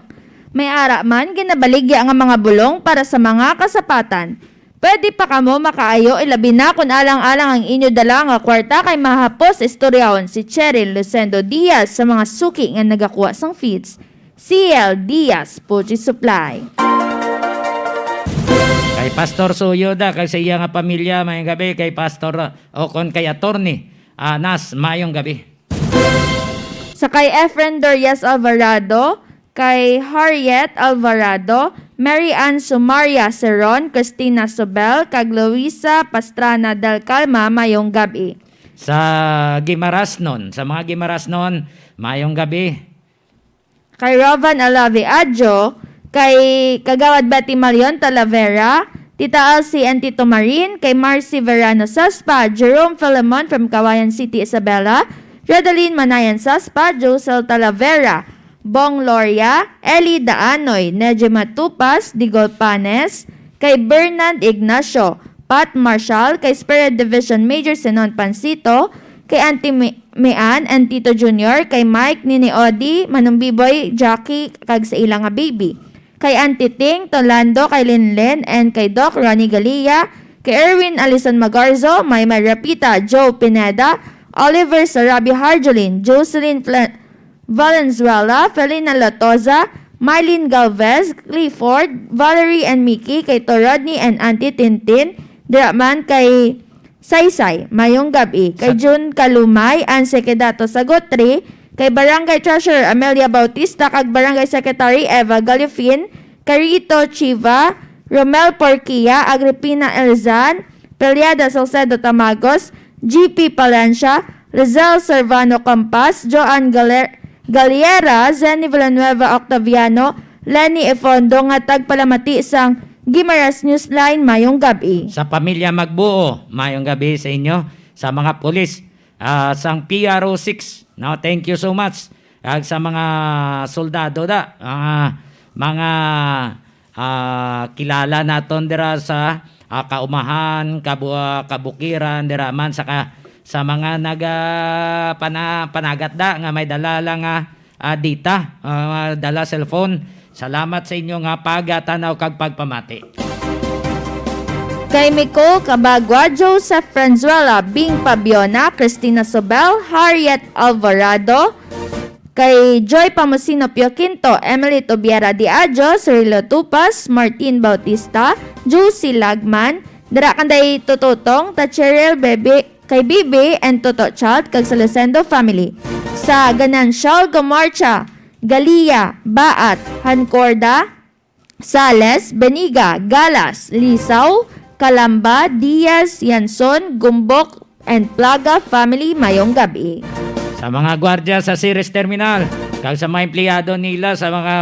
May ara man ginabaligya nga mga bulong para sa mga kasapatan. Pwede pa kamo makaayo ilabi na kung alang-alang ang inyo dala nga kwarta kay mahapos istoryahon si Cheryl Lucendo Diaz sa mga suki nga nagakuha sang feeds. CL Diaz Poultry Supply. Kay Pastor Suyoda, kay sa iya nga pamilya, mayong gabi. Kay Pastor o kon kay Attorney Nas, mayong gabi. Sa kay Efren Dorias Alvarado, kay Harriet Alvarado, Mary Ann Sumaria Seron, Christina Sobel, kag Luisa Pastrana del Calma, mayong gabi. Sa Gimarasnon, sa mga Gimarasnon, mayong gabi. Kay Rovan Alavi Adjo, kay Kagawad Betty Malion Talavera, Tita Elsie and Tito Marin, kay Marcy Verano Saspa, Jerome Philemon from Kawayan City, Isabela, Redaline Manayan Saspa, Josel Talavera, Bong Loria, Eli Daanoy, Nejima Tupas, Digol Panes, kay Bernard Ignacio, Pat Marshall, kay Spirit Division Major Senon Pansito, kay Auntie Mian and Tito Junior, kay Mike, Nini Odi, Manong Biboy, Jackie, kag sa ilang nga baby, kay Auntie Ting, Tolando, kay Linlen, and kay Doc Ronnie Galia, kay Erwin Alison Magarzo, Maymay Rapita, Joe Pineda, Oliver Sarabi Harjolin, Jocelyn Valenzuela, Felina Latoza, Marlene Galvez, Clifford, Valerie and Mickey, kay Torodney and Auntie Tintin, Diraman kay Saysay, mayong gabi, kay June Kalumay, ang Sekedato Sagotri, kay Barangay Treasurer Amelia Bautista, kag Barangay Secretary Eva Galifin, kay Rito Chiva, Romel Porquia, Agripina Elzan, Peliada Salcedo Tamagos, GP Palencia, Rizal Servano Campas, Joan Galiera, Zenny Villanueva Octaviano, Lenny Efondo, nga tagpalamati sang Gimaras Newsline, mayong gabi. Sa pamilya Magbuo, mayong gabi sa inyo. Sa mga pulis, sang PRO6, no, thank you so much. At sa mga soldado mga kilala naton dira sa kaumahan, kabukiran, dira man sa mga panagat nga may dala lang data, dala cellphone. Salamat sa inyo nga pagatanaw kag pagpamati. Kay Miko Kabagwa, Joseph Franzuela, Bing Pabiona, Christina Sobel, Harriet Alvarado, kay Joy Pamusino Pioquinto, Emily Tobiera Diadjo, Cirilo Tupas, Martin Bautista, Juicy Lagman, dira kanday tututong, Tacheriel Bebe, kay Bibi and Toto Child, kag sa Lucendo family. Sa Ganancial, Gomarcha, Galia, Baat, Hancorda, Sales, Beniga, Galas, Lisaw, Kalamba, Diaz, Yanson, Gumbok, and Plaga family mayong gabi. Sa mga gwardiya sa Ceres Terminal, kag sa mga empleyado nila, sa mga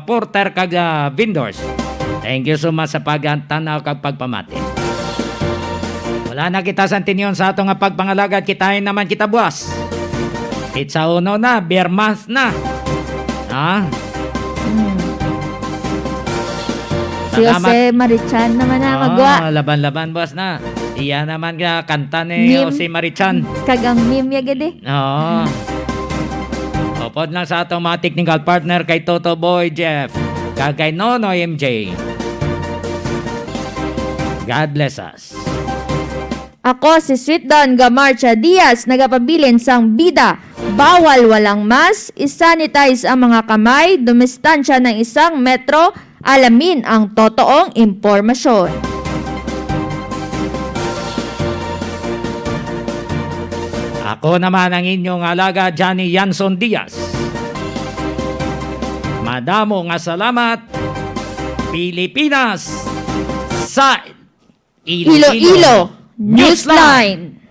porter kag vendors. Thank you so much sa pagtanaw kag pagpamati. Wala na kita sa tinyon sa atong pagpangalagad, kitahin naman kita buwas. Pizza uno na, beer month na. Ha? Si Jose Marichan naman na magwa. Laban-laban boss na. Iya naman ka kanta ni Meme. Jose Marichan. Kagang meme ya gede. Oo. Upod lang sa atong mga technical partner kay Toto Boy Jeff, kag kay Nonoy MJ. God bless us. Ako si Sweet Don Gamarcha Diaz, nagapabilin sang bida. Bawal walang mas, isanitize ang mga kamay, dumistansya ng 1 metro, alamin ang totoong impormasyon. Ako naman ang inyong alaga, Johnny Yanson Diaz. Madamo nga salamat, Pilipinas sa Iloilo Newsline.